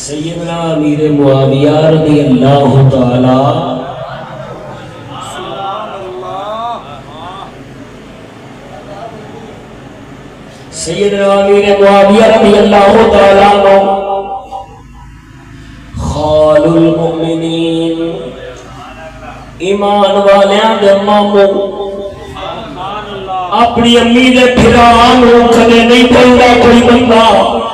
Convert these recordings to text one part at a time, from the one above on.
سیدنا امیر معاویہ رضی اللہ تعالی سیدنا امیر معاویہ رضی اللہ تعالی عنہ خال المؤمنین ایمان والیاں دے ماموں اپنی امی دے پھرانوں کدے نہیں بھولدا کوئی بندہ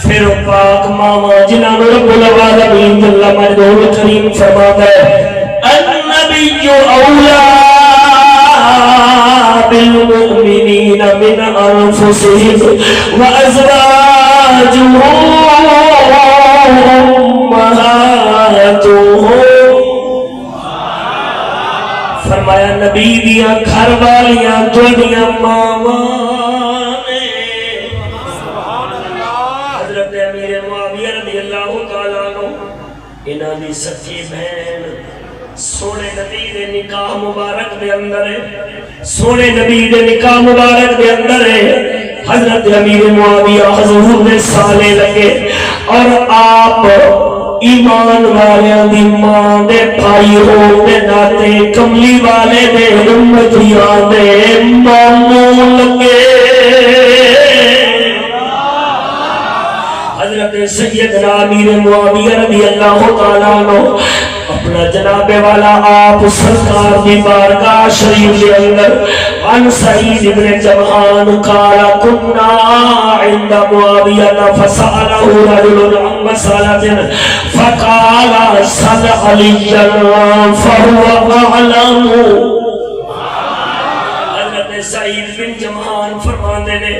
پھر پاک ماما جنہاں رب العالمین جل مجدہ کریم فرماتا ہے النبی اولا بالمؤمنین من انفسهم وازواجهم امہاتهم فرمایا نبی دیاں گھر والیاں تہاڈیاں ماواں انہاں دی سچی بہن سونے نبی دے نکاح مبارک دے اندر ہے سونے نبی دے نکاح مبارک دے اندر ہے حضرت امیر معاویہ حضور نے سالے لگے اور آپ ایمان والیاں دی ماں دے بھائی ہون دے ناتے کملی والے دے امتیاں دے ماموں لگے حضرت سیدنا امیر معاویہ رضی اللہ تعالیٰ عنہ اپنا جناب والا آپ سرکار دی بارگاہ شریف کے اندر عن سعید بن جمعان قال كنا عند معاویہ فسأله رجل عن مسألة فقال سل عليا فهو أعلم حضرت سعید بن جمعان فرماندے نے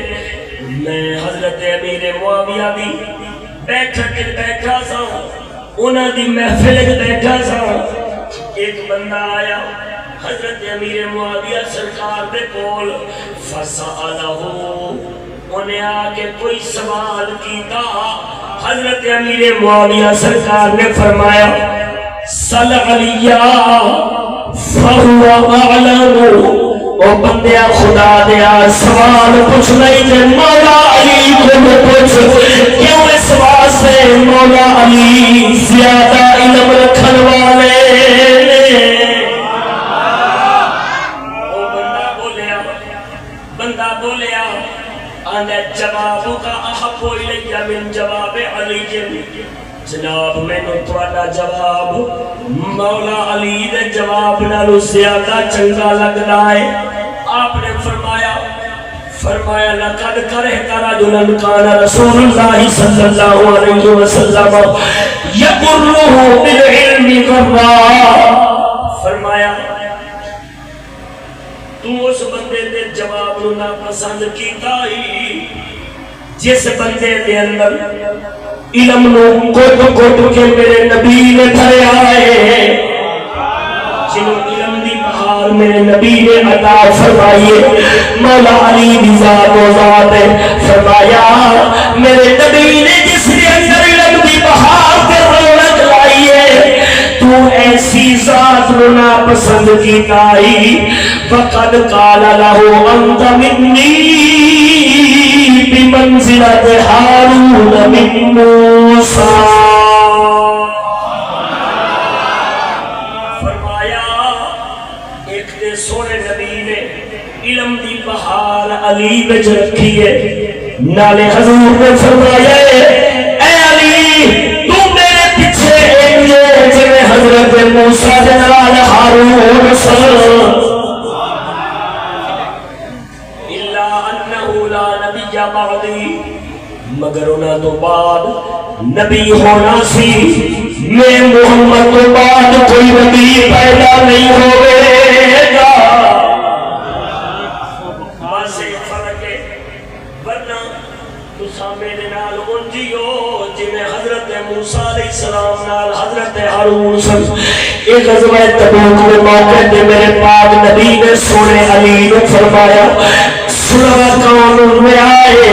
میں حضرت امیر معاویہ دی بیٹھا سا انہاں دی محفل وچ بیٹھا سا ایک بندہ آیا حضرت امیر معاویہ سرکار دے کول فسألہ انہیں آ کے کوئی سوال کیتا حضرت امیر معاویہ سرکار نے فرمایا سل علیہ فہو اعلم او بندیا خدا دیا سوال پوچھ نہیں تے مولا علی کو پوچھ کیوں اس واسطے مولا علی زیادہ علم رکھن والے او بندہ بولیا آنے جواب کا احب الیہ من جواب علی جناب میں نے تھوڑا جواب مولا علی دے جواب نالو زیادہ چنگا لگدا ہے آپ نے فرمایا لقد کرہت رجلا کان رسول اللہ صلی اللہ علیہ وسلم یقرہ بالعلم غرا فرمایا تو اس بندے دے جواب نو ناپسند کیتا ہی جس بندے دے اندر علم نو کٹ کے میرے نبی نے بھریا ہے جنہوں علم دی بہار میرے نبی نے عطا فرمائیے مولا علی دی ذات و ذات فرمایا میرے نبی نے جس کے اندر علم دی بہار کے رونق لائیے تو ایسی ذات نو ناپسند کیتا ہی وقد قال له انت منی بمنزلت ہارون من موسیٰ فرمایا ایک دے سونے نبی نے علم دی بہار علی بچ رکھی ہے نالے حضور نے فرمایا اے علی تو میرے پیچھے ایک یہ جنہیں حضرت موسیٰ جنال ہارون صلی مگر انہاں تو بعد نبی ہونا سی میں محمد تو بعد کوئی نبی پیدا نہیں ہوئے گا باسے فرق ہے ورنہ تو سامنے نال انجیو جنہیں حضرت موسیٰ علیہ السلام نال حضرت ہارون صلی ایک غزوہ تبوک میں موقع دے میرے پاک نبی نے سونے علی نے فرمایا سلوہ قانون میں آئے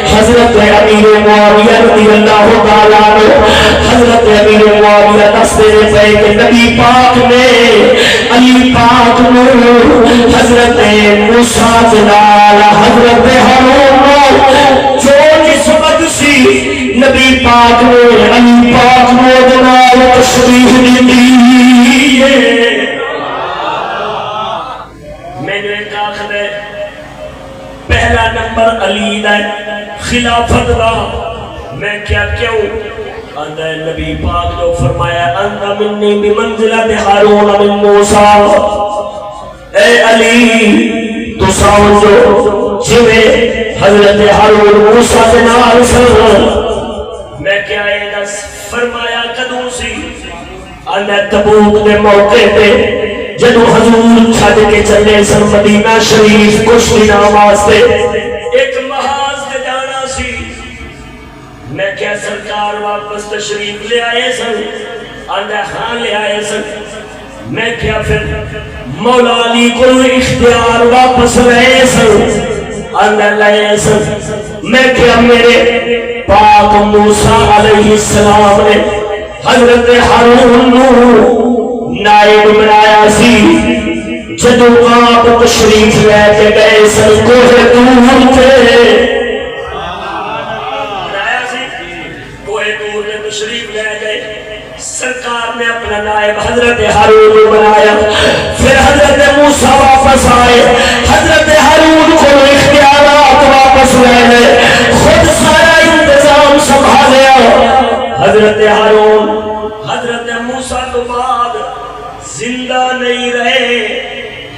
حضرت امیر معاویہ رضی اللہ تعالیٰ عنہ حضرت امیر معاویہ دستے پہ کہ نبی پاک نے علی پاک نے حضرت موسیٰ جلال حضرت ہارون جو جس وقت سی نبی پاک پاک نے علی پاک نے جناب تشریف دی ہے میں نے کہا ہے پہلا نمبر علی دا خلافت دا میں کیا کیوں اندر نبی پاک جو فرمایا انت منی بمنزلت ہارون من موسیٰ اے علی تو سمجھو جویں حضرت ہارون موسیٰ کے نال سن میں کیا ایدس فرمایا کدوں سی اندر تبوک دے موقع پہ جدو حضور چھڑ کے چلے سن مدینہ شریف کچھ دنوں واسطے ایک محاذ تے جانا سی میں کیا سرکار واپس تشریف لے آئے سن آندہ ہاں لے آئے سن میں کیا پھر مولا علی کو اختیار واپس لے سن آندہ لے سن میں کیا میرے پاک موسیٰ علیہ السلام نے حضرت ہارون نو نائب بنایا سی جدو آپ تشریف لے کے گئے سن کوہ دور تھے تشریف لے گئے سرکار نے اپنا نائب حضرت ہارون بنایا پھر حضرت موسیٰ واپس آئے حضرت ہارون کو اختیارات واپس لے گئے خود سارا انتظام سنبھالیا حضرت ہارون حضرت موسیٰ تو بعد زندہ نہیں رہے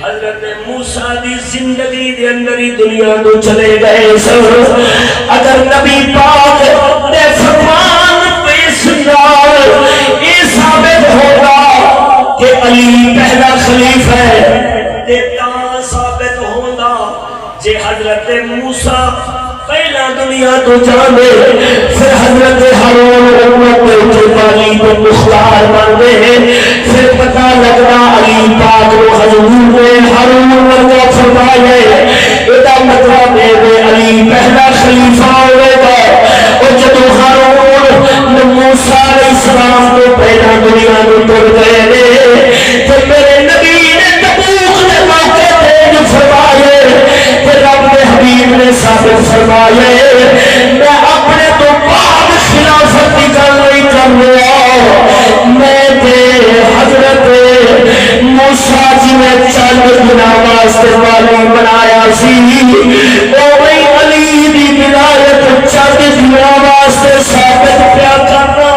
حضرت موسیٰ دی زندگی دے اندر ہی دنیا تو چلے گئے سر اگر نبی پاک نے فرمان یہ ثابت ہوگا کہ علی پہلا خلیفہ ہے دیتا ثابت ہوگا جے حضرت موسیٰ پہلا دنیا تو جانے پھر حضرت ہارون امت کے والی کو مختار بن گئے پھر پتہ لگنا علی پاک کو حضور نے ہارون ورگا فرمایا یہ مطلب ہے علی پہلا خلیفہ ہوگا اور جب ہارون موسیٰ علیہ السلام کو پہلا دنیا کو ٹر گئے تو میرے نبی نے تبوک نے موقع دے جو فرمائے کہ رب نے حبیب نے ثابت فرمائے میں اپنے تو بعد خلافت کی گل نہیں کر رہا میں تے حضرت موسیٰ جی نے چند بنا واسطے والی بنایا سی او بھئی علی دی ولایت چند بنا واسطے ثابت پیا کرنا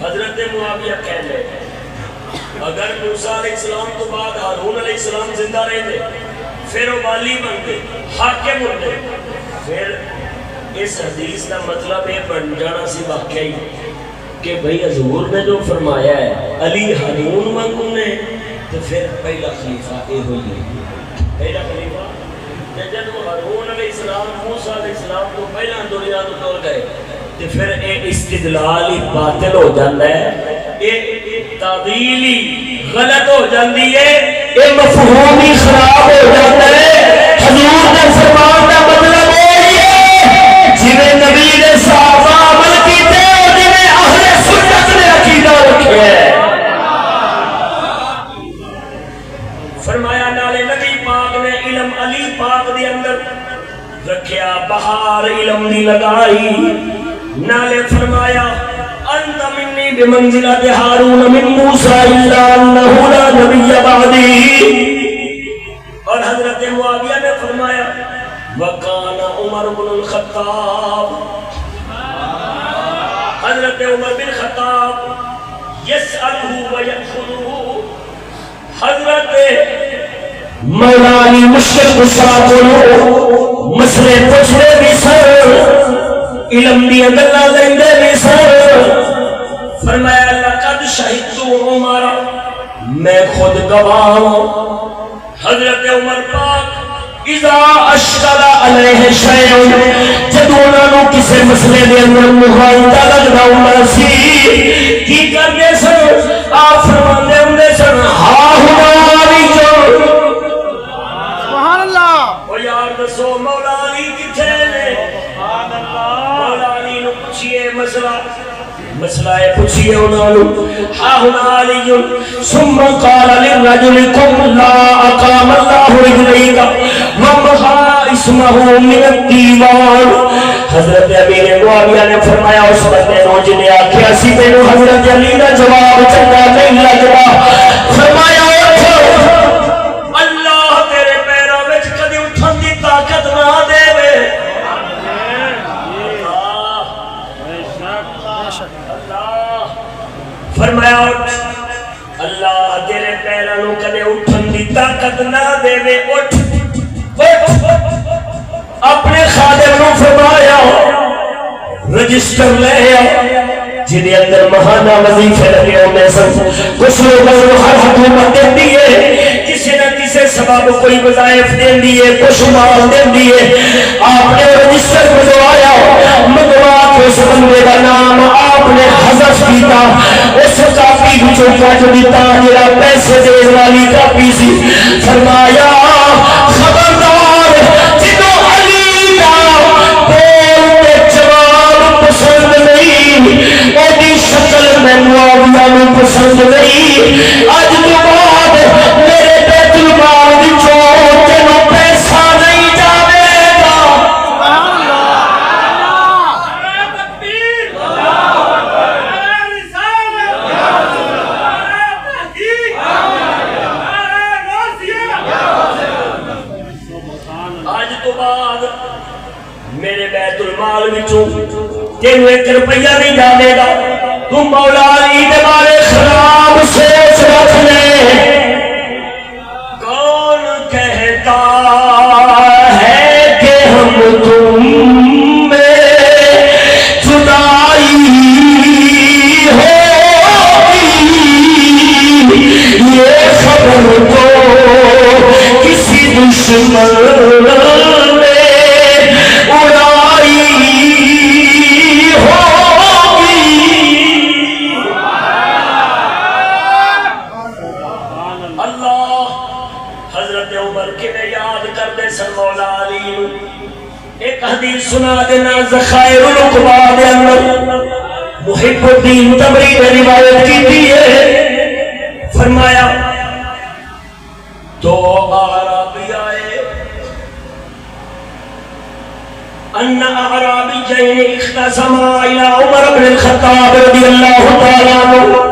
حضرت معاویہ کہہ لے اگر موسیٰ علیہ السلام تو بعد ہارون علیہ السلام زندہ رہے تھے پھر وہ والی بن گئے حاکم ہوتے پھر اس حدیث کا مطلب یہ بن جانا سی واقعی کہ بھئی حضور نے جو فرمایا ہے علی ہارون منگوں نے تو پھر پہلا خلیفہ یہ ہوئی پہلا خلیفہ جب ہارون علیہ السلام موسیٰ علیہ السلام کو پہلا دنیا تو ٹر گئے تو پھر ایک استدلال ہی باطل ہو جاتا ہے ایک تعدیل ہی غلط ہو جاتی ہے ایک مفہوم ہی خراب ہو جاتا ہے حضور نے فرمان کا مطلب ہے جنہیں نبی نے صحابہ عمل کیتے اور جنہیں اہل سنت نے عقیدہ رکھے ہے فرمایا نالے نبی پاک نے علم علی پاک دی اندر رکھیا بہار علم دی لگائی نالے فرمایا انت منی بمنزلت ہارون من موسیٰ الا انہ لا نبی بعدی اور حضرت معاویہ نے فرمایا وکان عمر بن الخطاب حضرت عمر بن خطاب یسألہ ویدخلہ حضرت مولا علی مشکل گسا کو مسئلے پوچھنے بھی سر علم دی گلاں لیندے بھی سر فرمایا لقد شہدت عمر میں خود گواہ ہوں حضرت عمر پاک اذا اشکل علیہ شیء جب انہوں کسی مسئلے دے اندر مغالطہ لگدا ہوندا سی کی کرنے سن آپ فرماندے ہوندے سن ہا ہنا علی جو سبحان اللہ او یار دسو مولا علی کتھے نے سبحان اللہ مولا علی نو پوچھئے مسئلہ مسئلہ ہے پوچھئے انہوں ہاہنا علی ثم قال للرجل قم لا اقام اللہ رجلیک ومحا اسمہ من الدیوان حضرت امیر معاویہ نے فرمایا اس بندے نو جنہیں آکھیا سی مینوں حضرت علی دا جواب چنگا نہیں لگدا فرمایا اللہ تیرے پیراں وچ کدی اٹھن دی طاقت نہ دے فرمایا اللہ تیرے پیروں کدے اٹھن دی طاقت نہ دے اٹھ اپنے خادم نو فرمایا رجسٹر لے آؤ جنہیں اندر مہانہ وظیفے لگے ہونے سن کچھ لوگوں ہر حکومت دین دیئے کسی نہ کسی سبب کوئی وظائف دین دیئے کچھ مال دین دیئے آپ نے رجسٹر منگوا کے اس بندے کا نام آپ نے حذف کیتا اس کاپی بھی چوکا جو دیتا جرا پیسے دین والی کاپی سی فرمایا خبردار جنہوں علی کا بولتے جواب پسند نہیں ایڈی شکل میں معاویہ میں پسند نہیں آج تو بعد میرے بیت المال وچوں تینوں پیسہ نہیں جاوے گا آج تو بعد میرے بیت المال وچوں تینوں 1 روپیہ نہیں جانے گا تم مولا علی دے بارے خراب سوچ رکھ لے کون کہتا ہے کہ ہم تم میں جدائی ہوگی یہ خبر تو کسی دشمن ایک حدیث سنا دینا ذخائر العقبہ دے اندر محب الدین تبری نے روایت کی تھی ہے فرمایا دو اعرابی آئے ان اعرابیین اختصما الى عمر بن الخطاب رضی اللہ تعالیٰ عنہ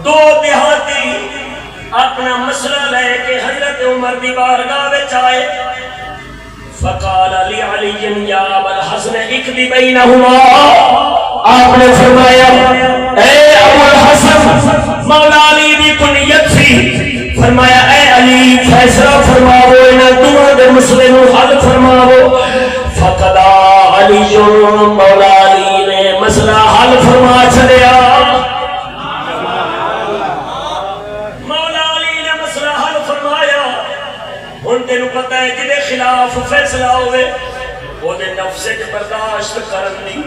دو دیہاتی اپنا مسئلہ لے کے حضرت عمر دی بارگاہ وچ آئے فقال علی علی یا ابا الحسن اقضی بینہما آپ نے فرمایا اے ابو الحسن مولا علی دی کنیت سی فرمایا اے علی فیصلہ فرماؤ انہاں دونوں دے مسئلے نو حل فرماؤ فقضا علی مولا علی نے مسئلہ حل فرما چھڑیا تینوں پتہ ہے جدے خلاف فیصلہ ہوئے وہ دے نفس کے برداشت کرن دی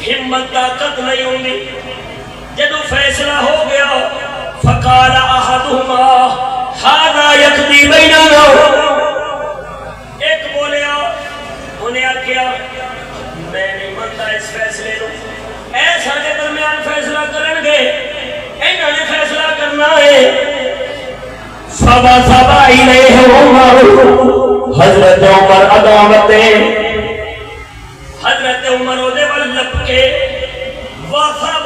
ہمت طاقت نہیں ہوندی جدو فیصلہ ہو گیا فقال احدهما هذا يقضي بيننا ایک بولیا انہیں آکھیا میں نہیں مانتا اس فیصلے نو ایسا کے درمیان فیصلہ کرن گے انہوں نے فیصلہ کرنا ہے فَبَثَبَ إِلَيْهِ عُمَرُ حضرت عمر عداوتے حضرت عمر او دے ول لپکے وَثَبَ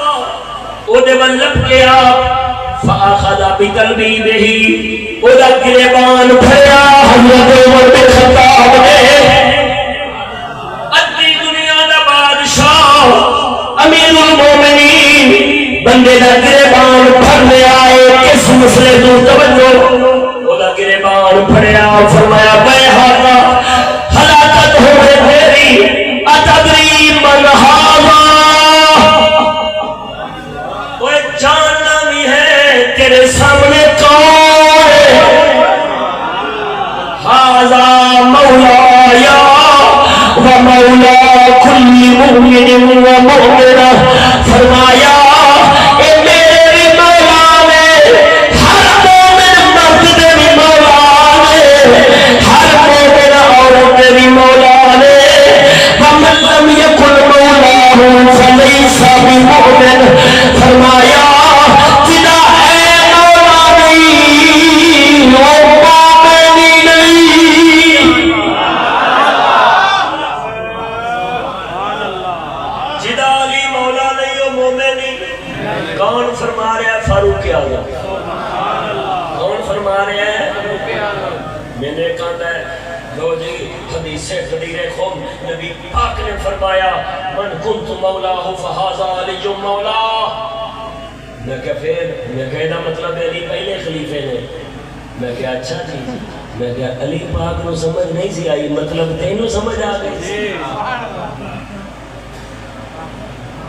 او دے ول لپکیا فَأَخَذَ بِقَلْبِهِ او دا گریبان پھڑیا حضرت عمر بن خطاب نے ادھی دنیا دا بادشاہ امیر المومنین بندے دا گریبان پھڑ لیا کس مسئلے تو توجہ گریبان پھڑیا فرمایا بے حقا ہلاکت ہوئے تیری اتدری من ہاوا وہ جاننا بھی ہے تیرے سامنے کون ہے ہاذا مولایا و مولا کل مؤمن و مؤمنہ فرمایا فليس بمؤمن لو جی حدیث غدیر خم نبی پاک نے فرمایا من کنت مولاہ فہذا علی مولا. میں کہا پھر میں کہا دا مطلب علی پہلے خلیفے نے. میں کہا اچھا جی. میں کہا علی پاک نو سمجھ نہیں سی آئی مطلب تینوں سمجھ آ گئی.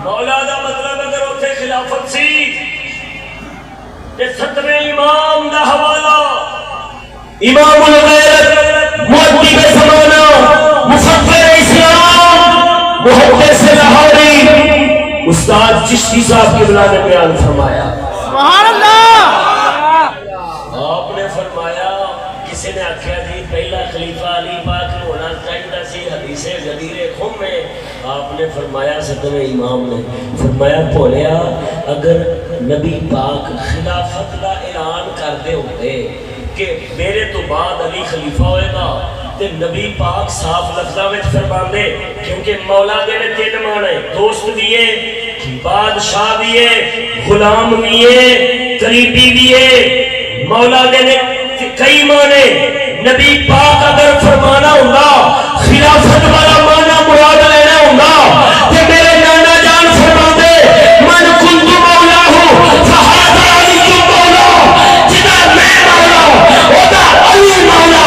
مولا دا مطلب اگر اتنے خلافت سی تے ستویں امام دا حوالہ امام الغیرت مؤدب زمانہ مفکر اسلام محدث لاہوری استاد چشتی صاحب قبلہ نے بیان فرمایا. سبحان اللہ. آپ نے فرمایا کسی نے آخیا جی پہلا خلیفہ علی پاک ہونا چاہیے سی حدیث غدیر خم میں. آپ نے فرمایا ستویں امام نے فرمایا بولیا اگر نبی پاک خلافت کا اعلان کرتے ہوتے کہ میرے تو بعد علی خلیفہ ہوئے گا تے نبی پاک صاف لفظاں وچ فرماندے کیونکہ مولا دے نے تین معنی دوست بھی ہے بادشاہ بھی ہے غلام بھی ہے قریبی بھی ہے. مولا دے نے کئی معنی. نبی پاک اگر فرمانا ہوگا خلافت والا معنی مراد لینا ہوگا تے میرے نانا جان فرماندے من کنت مولا ہوں فہذا علی مولا. جدا میں مولا اودا علی مولا.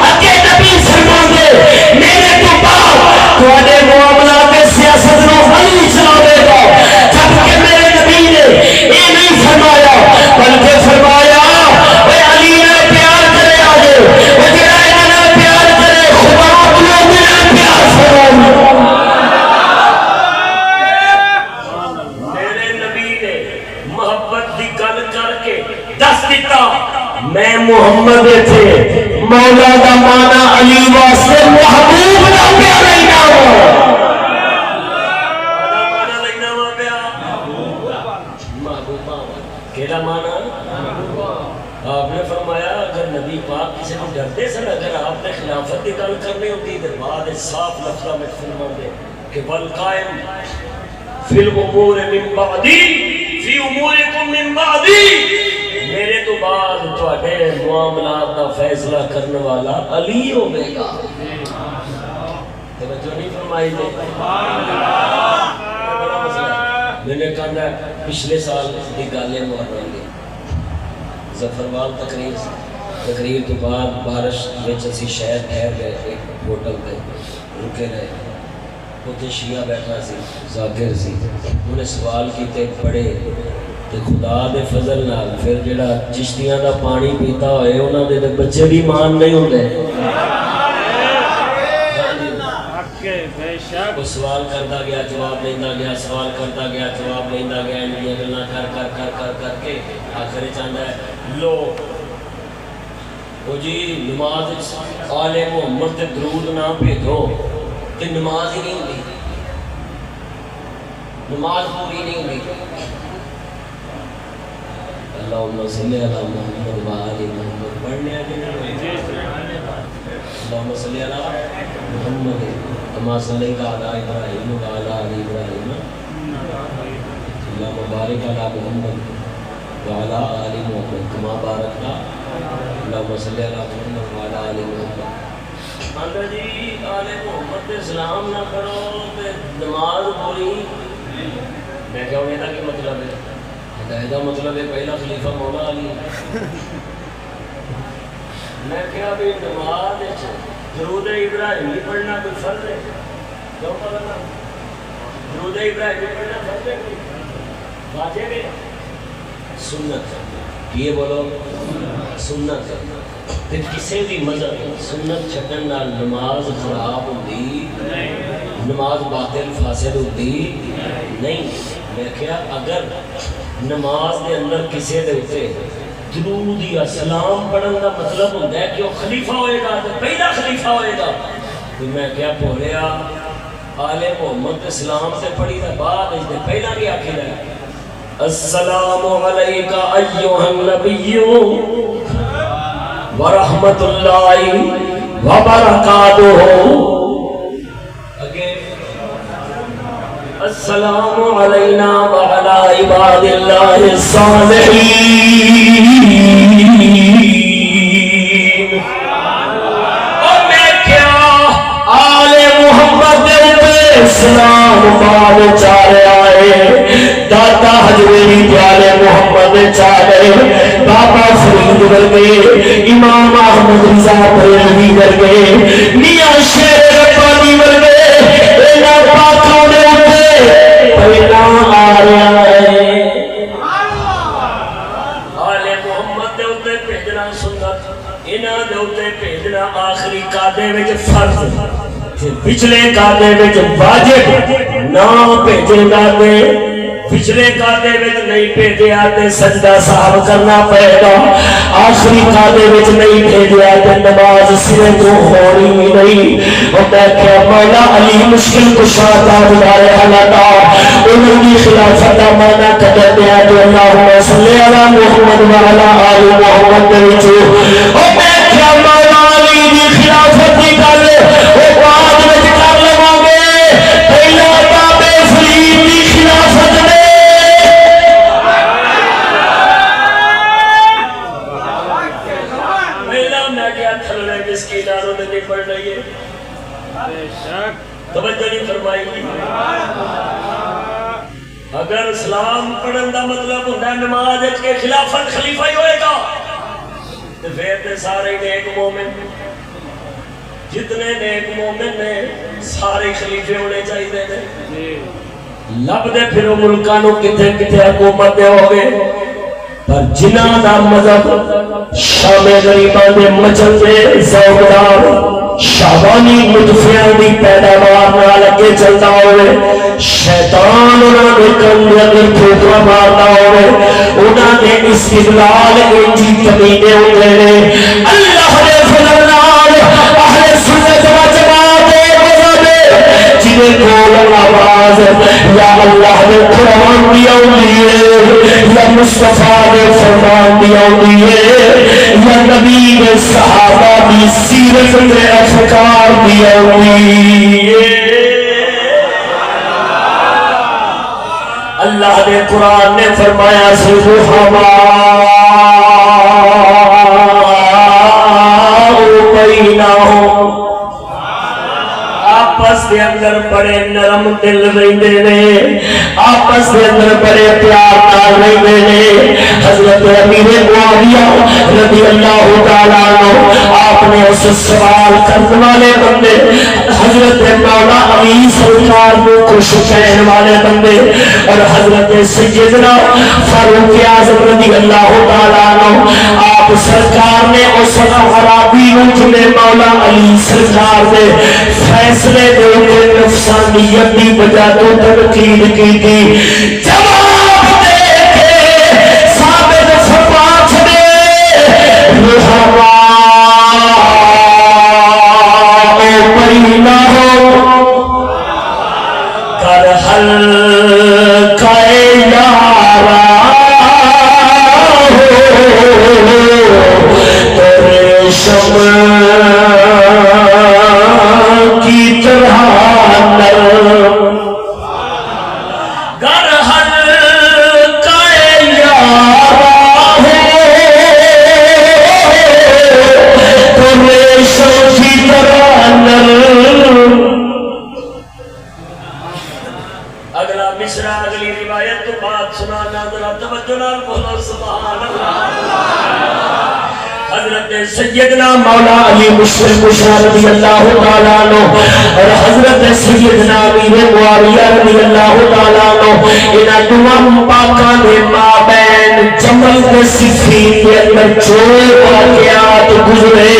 اگے نبی فرماندے میرے تو بعد تواڈے معاملات سیاست نو علی چلاوے گا. جبکہ میرے نبی نے یہ نہیں فرمایا بلکہ فرمایا اے علی نے پیار کرے آجے وہ جڑا انہاں پیار کرے خدا اپنے دل پیار فرماؤ. میرے نبی نے محبت دی گل کر کے دس دیتا میں محمد تھے مولا دا مانا علی واسطے محبوب دا پیارا ہی نہ ہو. کیڑا مانا آپ نے فرمایا اگر نبی پاک کسی کو ڈرتے سن اگر آپ نے خلافت کی گل کرنی ہوتی تو بعد صاف لفظوں میں فرماتے کہ والقائم فی الامور من بعدی فی امورکم من بعدی. میرے تو بعد تواڈے معاملات کا فیصلہ کرنے والا علی ہوے گا. توجہ نہیں فرمائی نے. میں نے کہا پچھلے سال کی گالیں محرم دی ظفروال تقریر تو بعد بارش وچ اسی شہر ٹھہر گئے ایک ہوٹل پہ رکے رہے. اتنے شیعہ بیٹھا سی ذاکر سی انہیں سوال کیتے پڑھے تے خدا دے فضل نال پھر جڑا چشتیاں دا پانی پیتا ہوئے انہاں دے بچے بھی مان نہیں ہوندے. وہ سوال کرتا گیا جواب لینا گیا سوال کرتا گیا جواب لینا گیا ان کی گلاں کر کر کر کر کر کے آخر چاہتا ہے لو وہ جی نماز آل محمد تے درود نہ بھیجو تے نماز ہی نہیں ہوئی نماز پوری نہیں ہوئی. اللہم صلی علی محمد و آل محمد پڑھنے آگے اللہم صلی علی محمد کما صلی علی ابراہیم و علی آل ابراہیم اللہم بارک علی محمد و علی آل محمد کما بارکتا اللہم صلی علی محمد و علی آل محمد. آندا جی آل محمد تے سلام نہ کرو تے نماز پوری. میں کہا یہ کیا مطلب ہے؟ ہدایت کا مطلب ہے پہلا خلیفہ مولا علی. میں کہا بھی نماز درود ابراہیمی پڑھنا کوئی فرض ہے؟ کیوں پڑھنا درود ابراہیمی پڑھنا فرض ہے کوئی واجب ہے؟ سنت. یہ بولو سنت. تے کسی بھی مذہب سنت چھڈن نال نماز خراب ہوندی نماز باطل فاسد ہوندی نہیں. میں کہا اگر نماز دے اندر کسی دے اوتے درود یا سلام پڑھن کا مطلب ہوتا ہے کہ وہ خلیفہ ہوئے گا تو پہلا خلیفہ ہوئے گا تو میں کیا بولیا آل محمد اسلام سے پڑھی تھا بعد اس نے پہلا بھی آخی رہا السلام علیکہ ایوہ النبی ورحمت اللہ وبرکاتہ. السلام علینا وعلی عباد اللہ الصالحین. اور میں اسلام بال چارے آئے دادا حجویری پیالے محمد چارے بابا فرید ورگے امام احمد رضا بریلوی ورگے میاں شیر ربانی ورگے اینا پاکوں نے اٹھے پہلا آ رہا ہے آل محمد دے اٹھے بھیجنا سنت انہاں دے اٹھے بھیجنا آخری قادے وچ فرض پچھلے قادے وچ واجب نہ بھیجے دے پچھلے قادے وچ نہیں بھیجیا تے سجدہ صاحب کرنا پڑے گا آخری قادے وچ نہیں بھیجیا تے نماز سرے تو ہونی نہیں اور میں کہ مولا علی مشکل کشا تاجدار حالتا انہوں کی خلافت مانا قدر دیا جو اللہم صلی علی محمد وعلا آل محمد وچو اور میں کہ مولا علی دی خلافت دی گل وہ بعد وچ کر لواں گے پہلا بابے فرید دی خلافت نے توجہ نہیں فرمائی اگر اسلام پڑھن دا مطلب ہوتا ہے نماز کے خلافت خلیفہ ہی ہوئے گا تو پھر تے سارے نیک مومن جتنے نیک مومن نے سارے خلیفے ہونے چاہیے تھے لب دے پھرو ملکاں نو کتے کتے حکومت دے ہو گئے پر جنہاں دا مذہب شام غریباں دے مچل دے زوگدار شابانی مدفعہ دی پیداوار نہ لگے چلتا ہوئے شیطان انہاں دے کندے اندر ٹھوکرا مارتا ہوئے انہاں دے استدلال انجی کمینے ہوئے اللہ دے فضل نال اہل سنت و جماعت مذہب جنہیں کول آواز یا اللہ دے قرآن دی ہوندی ہے یا مصطفیٰ دے فرمان دی ہوندی ہے یا نبی دے صحابہ دی سیرت دے افکار دی ہوندی ہے اللہ دے قرآن نے فرمایا سی رحماء بینہم آپس دے اندر بڑے نرم دل رہندے نے آپس دے اندر بڑے پیار نال رہندے نے حضرت امیر معاویہ رضی اللہ تعالیٰ عنہ آپ نے اس سوال کرنے والے بندے حضرت مولا علی سرکار کو خوش کہنے والے بندے اور حضرت سیدنا فاروق اعظم رضی اللہ تعالیٰ عنہ آپ سرکار نے اس عربی جنہیں مولا علی سرکار دے فیصلے دے کے نفسانیت کی وجہ تو تنقید کی تھی جواب دے کے ثابت فرما چھڑے رحماء بینہم کر حلقہ یارا تیرے شمع کی طرح نرم گر حلقہ یارا تیرے شمع کی طرح نرم اگلا مصرع اگلی روایت تو بات سنانا ذرا توجہ نال بولو سبحان اللہ حضرت سیدنا مولا علی مشکل کشا رضی اللہ تعالیٰ عنہ اور حضرت سیدنا امیر معاویہ رضی اللہ تعالیٰ عنہ انہاں دونوں پاکاں دے مابین جمل دے صفین کے اندر جو واقعات گزرے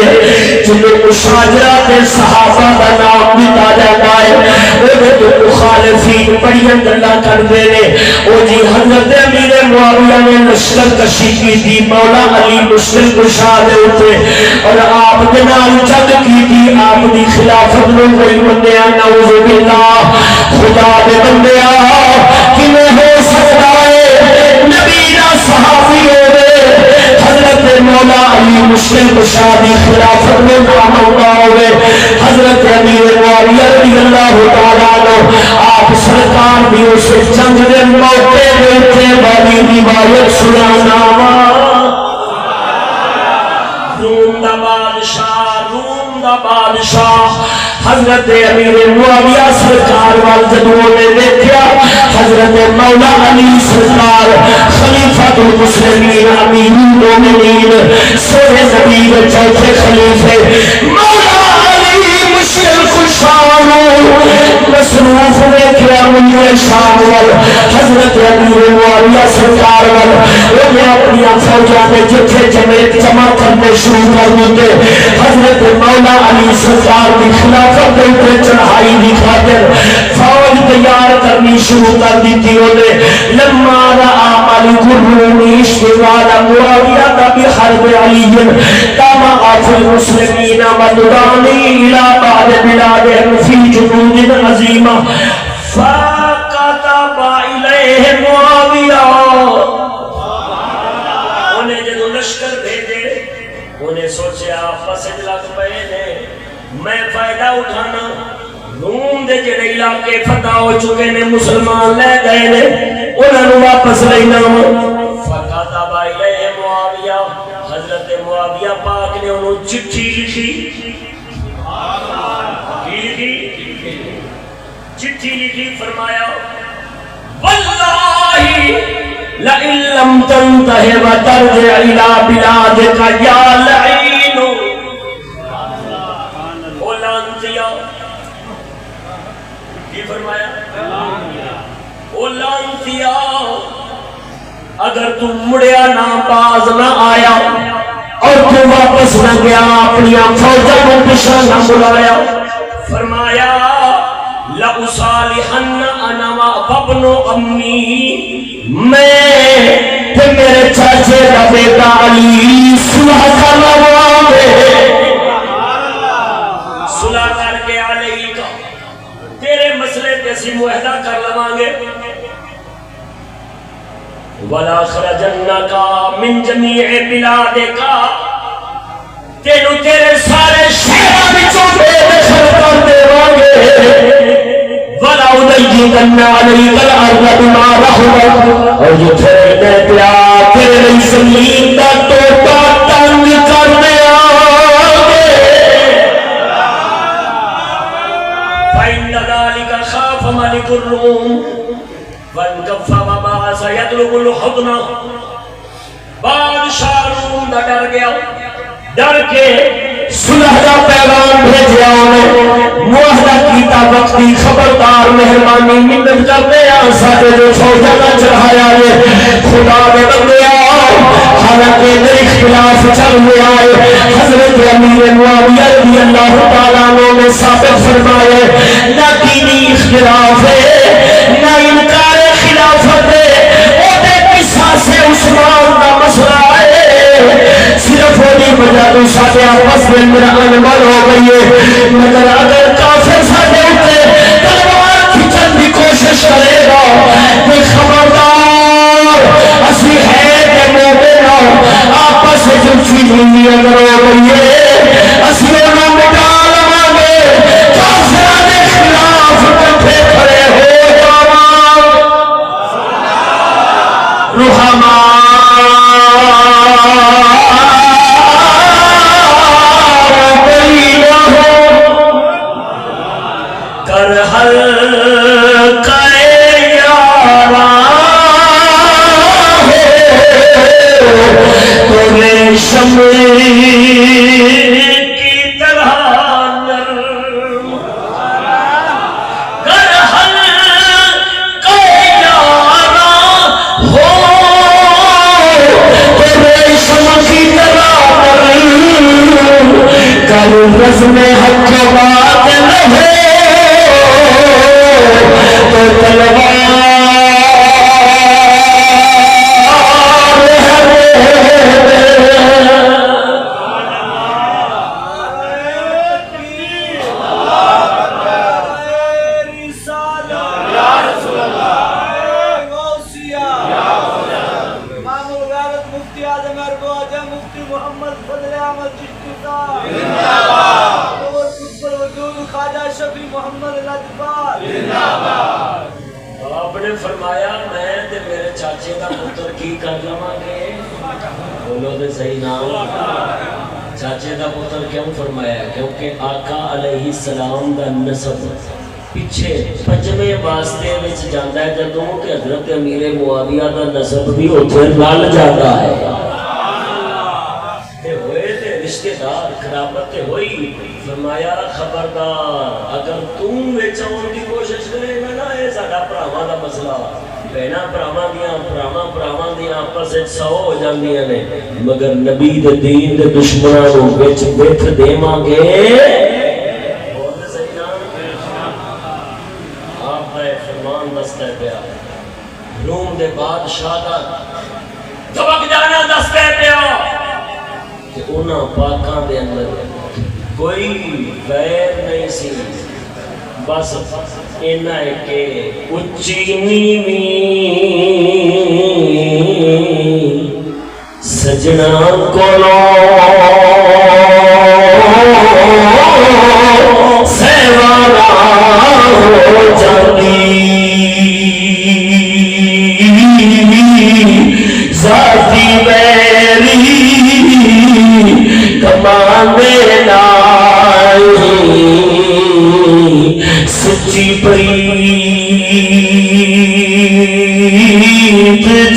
جنہیں مشاجرہ دے صحابہ کا نام دیتا جاتا ہے وہ تو مخالفین بڑی گلاں کردے نے او جی حضرت امیر معاویہ نے لشکر کشی کی تھی مولا علی مشکل کشا دے اٹھے اور آپ کے نال جنگ کی تھی آپ دی خلافت میں کوئی بندیا نعوذ باللہ خدا دے بندیا کہ میں ہو سکتا ہے نبی نہ صحابی ہوئے حضرت مولا علی مشکل کشا دی خلافت میں معاملہ ہوئے حضرت امیر معاویہ رضی اللہ تعالیٰ عنہ آپ سرکار بھی اس جنگ دے موقع میں والی روایت سنانا روم دا بادشاہ بادشاہ حضرت امیر معاویہ سرکار وال جدوں نے دیکھا حضرت مولا علی سرکار خلیفۃ المسلمین امیر المومنین سونے نبی کے چوتھے خلیفے مولا علی مشکل خوشان مصروف دیکھا مجھے شام وال حضرت امیر معاویہ سرکار وال انہیں اپنی فوجوں میں جتھے جمع کرنے شروع کر دیتے حضرت مولا علی سرکار کی خلافت پہ چڑھائی دی خاطر فوج تیار کرنی شروع کر دی تھی انہیں لما رأى ملك الروم اشتغال معاویہ بحرب علی طمع في المسلمین مدعانی الى بعض بلادهم في جنود عظیمہ فكتب الیہ معاویہ انہیں جدو لشکر بھیجے انہیں سوچے آپس لگ پئے نے میں فائدہ اٹھانا روم دے جڑے علاقے فتح ہو چکے نے مسلمان لے گئے نے انہاں نوں واپس لینا فکتب الیہ معاویہ حضرت معاویہ پاک نے انہوں چٹھی لکھی چٹھی لکھی فرمایا واللہ لئن لم تنتهِ وترجع الى بلادك یا لعین او لعنتیا کی فرمایا او لعنتیا اگر تو مڑیا نہ باز نہ آیا اور تو واپس نہ گیا اپنی فوجوں کو پیچھے نہ بلایا فرمایا لَأُصَالِحَنَّ أَنَا وَابْنُ أَمِّي میں پھر میرے چاچے کا بیٹا علی صلح کر لواں صلح کر کے علی کا تیرے مسئلے پہ سی معاہدہ کر لواں گے وَلَا خَرَجَنَّكَ مِن جَمِيعِ بِلَادِكَ تینو تیرے سارے شہرہ بچوں بے دخل کر دے وانگے وَلَا أُدَيِّنَّ عَلَيْكَ الْأَرْضَ بِمَا رَحُبَتْ اور جو تھوڑے پیا تیرے زمین دا ٹوٹا تنگ کرنے آگے فَإِنَّ ذَلِكَ خَافَ مَلِكُ الرُّومِ وَانْكَفَّ وَبَعَثَ يَطْلُبُ الْحُضْنَ بادشاہ روم دا ڈر گیا ڈر کے صلح کا پیغام بھیجیا انہیں معاہدہ کیتا وقتی خبردار مہربانی منت کرتے ہیں ساڑھے جو فوجہ کا چڑھایا ہے خدا میں بندیا حالانکہ میری خلاف چل گیا ہے حضرت امیر معاویہ رضی اللہ تعالیٰ نے ثابت فرمائے نہ دینی اختلاف ہے نہ انکار خلافت ہے اوٹے قصاص عثمان کا مسئلہ ہے صرف ہونے وجہ تو ساتھے آپس میں میرا انمال ہو گئی ہے مگر اگر کافر ساتھے ہوتے تلوار کھچن کی کوشش کرے گا کہ خبردار اسی ہے کہ مومن آپس سے جو چیز ہوئی اگر ہو گئی ہے اسی انہوں مٹا لوانگے کافران خلاف کٹھے کھڑے ہو جاواں رحمان رزم حق بات نہ ہو تو تلوار آپ نے فرمایا میں تے میرے چاچے کا پتر کی کر لواں گے بولو تے صحیح نام چاچے دا پتر کیوں فرمایا؟ کیونکہ آقا علیہ السلام دا نسب پیچھے پنجویں واسطے وچ جاندا ہے جدوں کہ حضرت امیر معاویہ دا نسب بھی اوتھے رل جاتا ہے تے ہوئے تے رشتہ دار قرابت تے ہوئی. فرمایا خبردار اگر تم وچ آن دی کوشش کرے گا نا اے ساڈا بھراواں دا مسئلہ بہنا بھراواں دیاں آپس وچ 100 ہو جاندیاں نے مگر نبی دے دین دے دشمناں نوں وچ بٹھ دیواں گے. پیا روم دے بادشاہ دا دبک جانا دستے پیا کہ انہاں پاکاں دے اندر کوئی غیر نہیں سی بس اینا ہے کہ اچھی نیویں سجنا کولو سیوارا ہو جاندی ذاتی میری کمانے لائی سچی پریت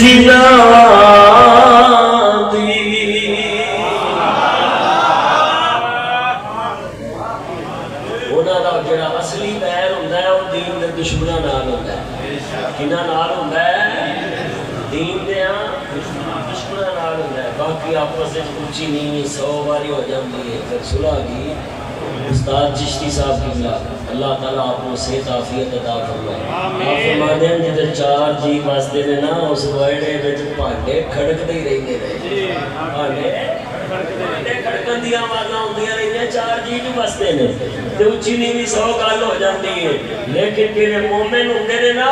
جنا دی. انہاں دا جڑا اصلی ویر ہوندا ہے وہ دین دے دشمناں نال ہوندا ہے. کناں نال ہوندا ہے؟ دین دیاں دشمناں نال ہوندا ہے. باقی آپس وچ اونچی نیویں 100 واری ہو جاندی ہے پھر صلح گئی. استاد چشتی صاحب کی اللہ تعالیٰ آپ کو صحت عافیت عطا فرمائے. آپ فرماتے ہیں جدھر 4 جی واسطے نے نا اس وائڑے وچ بھانڈے کھڑکدے ہی رہندے نے. بھانڈے کھڑکن دی آوازاں ہوندیاں رہندیاں 4 جی جو واسطے نے تے اونچی نیویں 100 گل ہو جاندی ہے. لیکن جڑے مومن ہوندے نے نا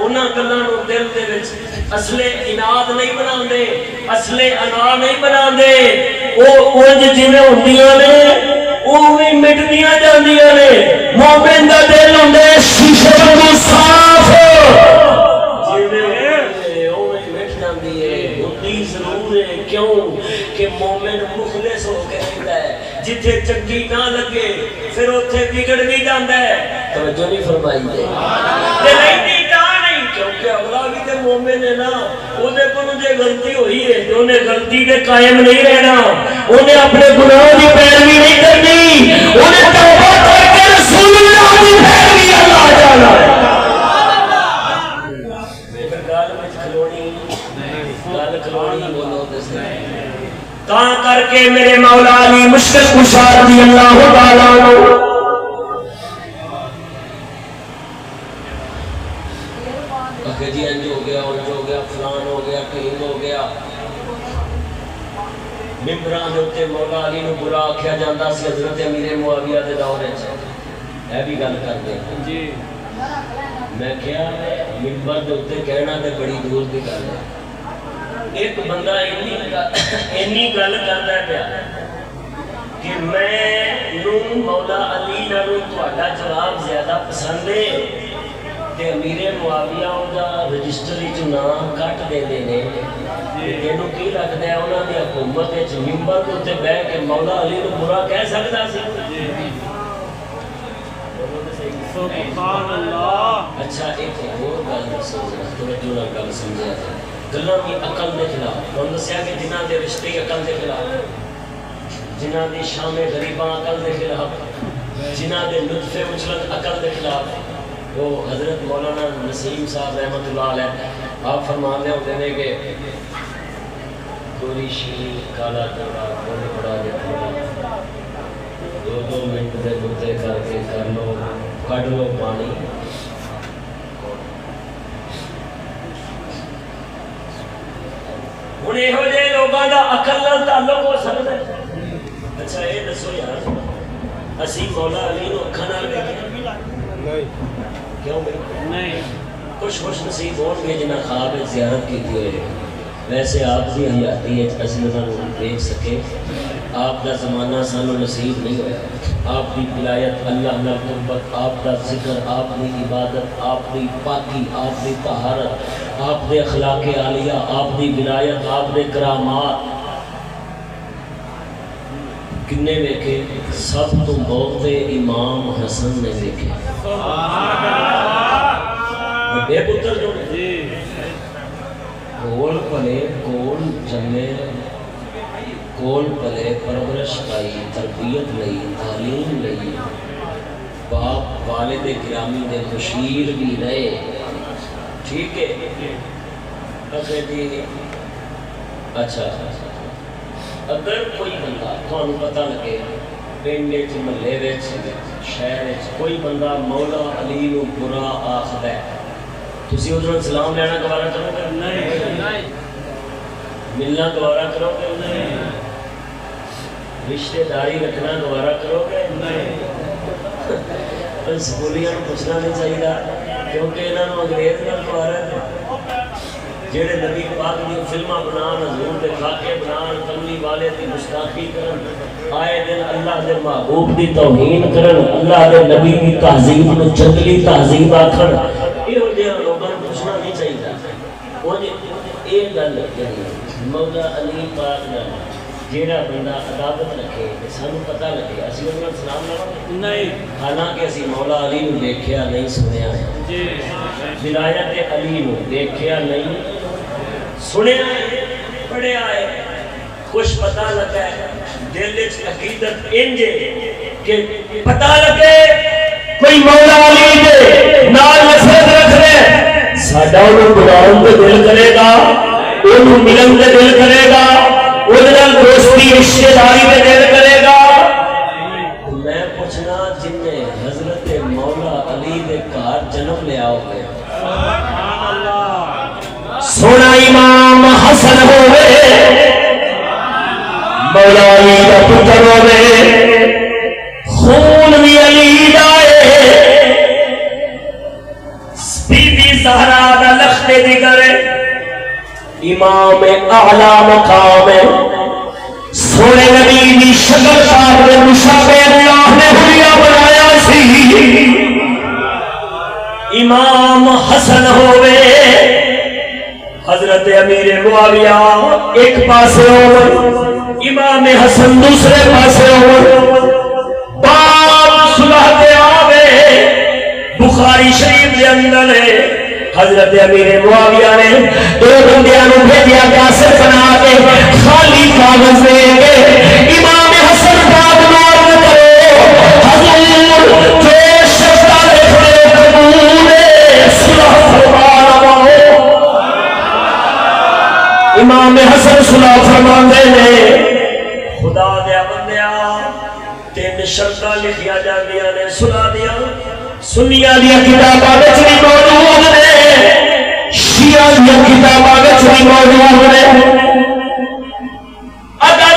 انہاں گلاں نوں دل دے وچ اصلے اناد نہیں بناندے اصلے انا نہیں بناندے. او انج جویں ہوندیاں نے اوویں مٹدیاں جاندیاں نے. مومن دا دل ہوندا ہے شیشے وانگوں صاف جویں اوویں مٹ جاندی ہے. ہوندی ضرور ہے کیوں کہ مومن مخلص ہو کے رہندا ہے. جتھے چنگی نہ لگے پھر اوتھے بگڑ بھی جاندا ہے. توجہ نہیں فرمائی تے نہیں کیونکہ اگلا بھی تے مومن ہے نا. اونے کولوں جے غلطی ہوئی ہے تے اونے غلطی دے قائم نہیں رہنا. اونے اپنے گناہ دی پیروی نہیں کرنی. اونے توبہ کر کے رسول اللہ دی پیروی اللہ جانا ہے. گل وچ کھلونی بولو تے صحیح. تاں کر کے میرے مولا علی مشکل کشا رضی اللہ تعالی عنہ جی انج ہو گیا انج ہو گیا فلان ہو گیا ٹھیک ہو گیا. ممبراں دے اوتے مولا علی نو برا آکھیا جاندا سی حضرت امیر معاویہ دے دور وچ. اے بھی گل کردے جی. میں کہیا ممبر دے اوتے کہنا تے بڑی دور دی گل ہے. ایک بندہ اینی گل کردا پیا کہ میں نو مولا علی نالوں تہاڈا جواب زیادہ پسند ہے تے امیر معاویہ دا رجسٹر وچ نام کٹ دیندے نے. تینوں کی لگدا ہے انہاں دی حکومت وچ ممبر تے اوتے بیٹھ کے مولا علی نو برا کہہ سکدا سی؟ سبحان اللہ. اچھا ایک اور گل دسو توجہ نال گل سمجھا جائے. گلاں دی عقل دے خلاف تانوں دسیا کہ جنہاں دے رشتے عقل دے خلاف جنہاں دی شام غریباں عقل دے خلاف جنہاں دے لطف اچھلت عقل دے خلاف. وہ حضرت مولانا نسیم صاحب رحمۃ اللہ علیہ آپ فرمانے ہوتے ہیں کہ گوری شیر کالا جوڑا گول بڑا جڑا 2 منٹ دے گتے کر کے کر لو کڈ لو پانی. ہن ایہو جے لوگاں دا عقل نال تعلق ہو سکدا ہے؟ اچھا اے دسو یار اسی مولا علی نو اکھاں نال ویکھیا نہیں کیوں نہیں؟ خوش نصیب ہون گے جنہاں خواب زیارت کی ہوئے. ویسے آپ کی حیاتی اسی دیکھ سکے آپ کا زمانہ سانو نصیب نہیں ہوا. آپ کی ولایت اللہ نال قربت آپ کا ذکر آپ کی عبادت آپ کی پاکی آپ کی طہارت آپ کے اخلاق عالیہ آپ کی ولایت آپ کے کرامات کنے ویکھے؟ سب تو بہت امام حسن نے ویکھے، بڑے پتر جو نے کول پلے کول جمے، کول پلے پرورش پائی، تربیت لئی، تعلیم لئی، باپ والد گرامی دے مشیر بھی رہے، ٹھیک ہے؟ اگر جی اچھا اگر کوئی بندہ تھانوں پتہ لگے پنڈ وچ محلے وچ شہر وچ کوئی بندہ مولا علی نو برا آکھدا ہے، تسی ادھر سلام لینا گوارا کرو گے؟ نہیں۔ ملنا گوارا کرو گے؟ نہیں۔ رشتہ داری رکھنا گوارا کرو گے؟ نہیں۔ سکولیاں پوچھنا نہیں چاہیے کیونکہ انہوں نے انگریز نال گوارا ہے، جڑے نبی پاک دی فلماں بنان، حضور دے خاکے بنان، کملی والے دی گستاخی کرن، آئے دن اللہ دے محبوب دی توہین کرن، اللہ دے نبی دی تہذیب نو جنگلی تہذیب آکھن، یہ لوگوں کو پوچھنا نہیں چاہیے۔ یہ گل مولا علی پاک نال جیڑا بندہ عداوت رکھے سانوں پتہ لگے اسی انہاں سلام لاواں نہیں، حالانکہ اسی مولا علی نو دیکھیا نہیں سنیا ہے، ولایت علی نو دیکھیا نہیں سنیا ہے، پڑھیا ہے، کچھ پتہ لگا ہے، دل وچ عقیدت انج ہے کہ پتہ لگے کوئی مولا علی دے نال نسبت رکھ لے، ساڈا انہوں بلاؤں تے دل کرے گا، انہوں ملن تے دل کرے گا، انہوں دوستی رشتہ داری تے دل کرے گا۔ میں پوچھنا جن نے حضرت مولا علی دے گھر جنم لیا ہوئے، سونا امام حسن ہوئے، مولا علی دا پتر ہوئے، خون بھی علی دا ہے، بی بی زہرا دا لخت دیگر ہے، امام اعلی مقام ہے، سونے نبی دی شکل پاک نے مشابہ اللہ نے حلیہ بنایا سی، امام حسن ہوئے، حضرت امیر معاویہ ایک پاسے ہوئے، امام حسن دوسرے پاسے ہوئے، باپ صلح دے آوے، بخاری شریف دے اندر ہے، حضرت امیر معاویہ نے دو بندیاں نو بھیجیا کاسر بنا کے خالی کاغذ دے کے امام حسن باب نار کرو حضور جو شفتا لکھنے قبول صلح فرمانا ہو، امام حسن صلح فرمانے نے خدا دیا بندیا تین شرطاں لکھیا جاندیاں نے صلح دیا، سنیاں دیا کتاباں وچ بھی موجود نے، شیعہ دیا کتاباں وچ بھی موجود نے، اگر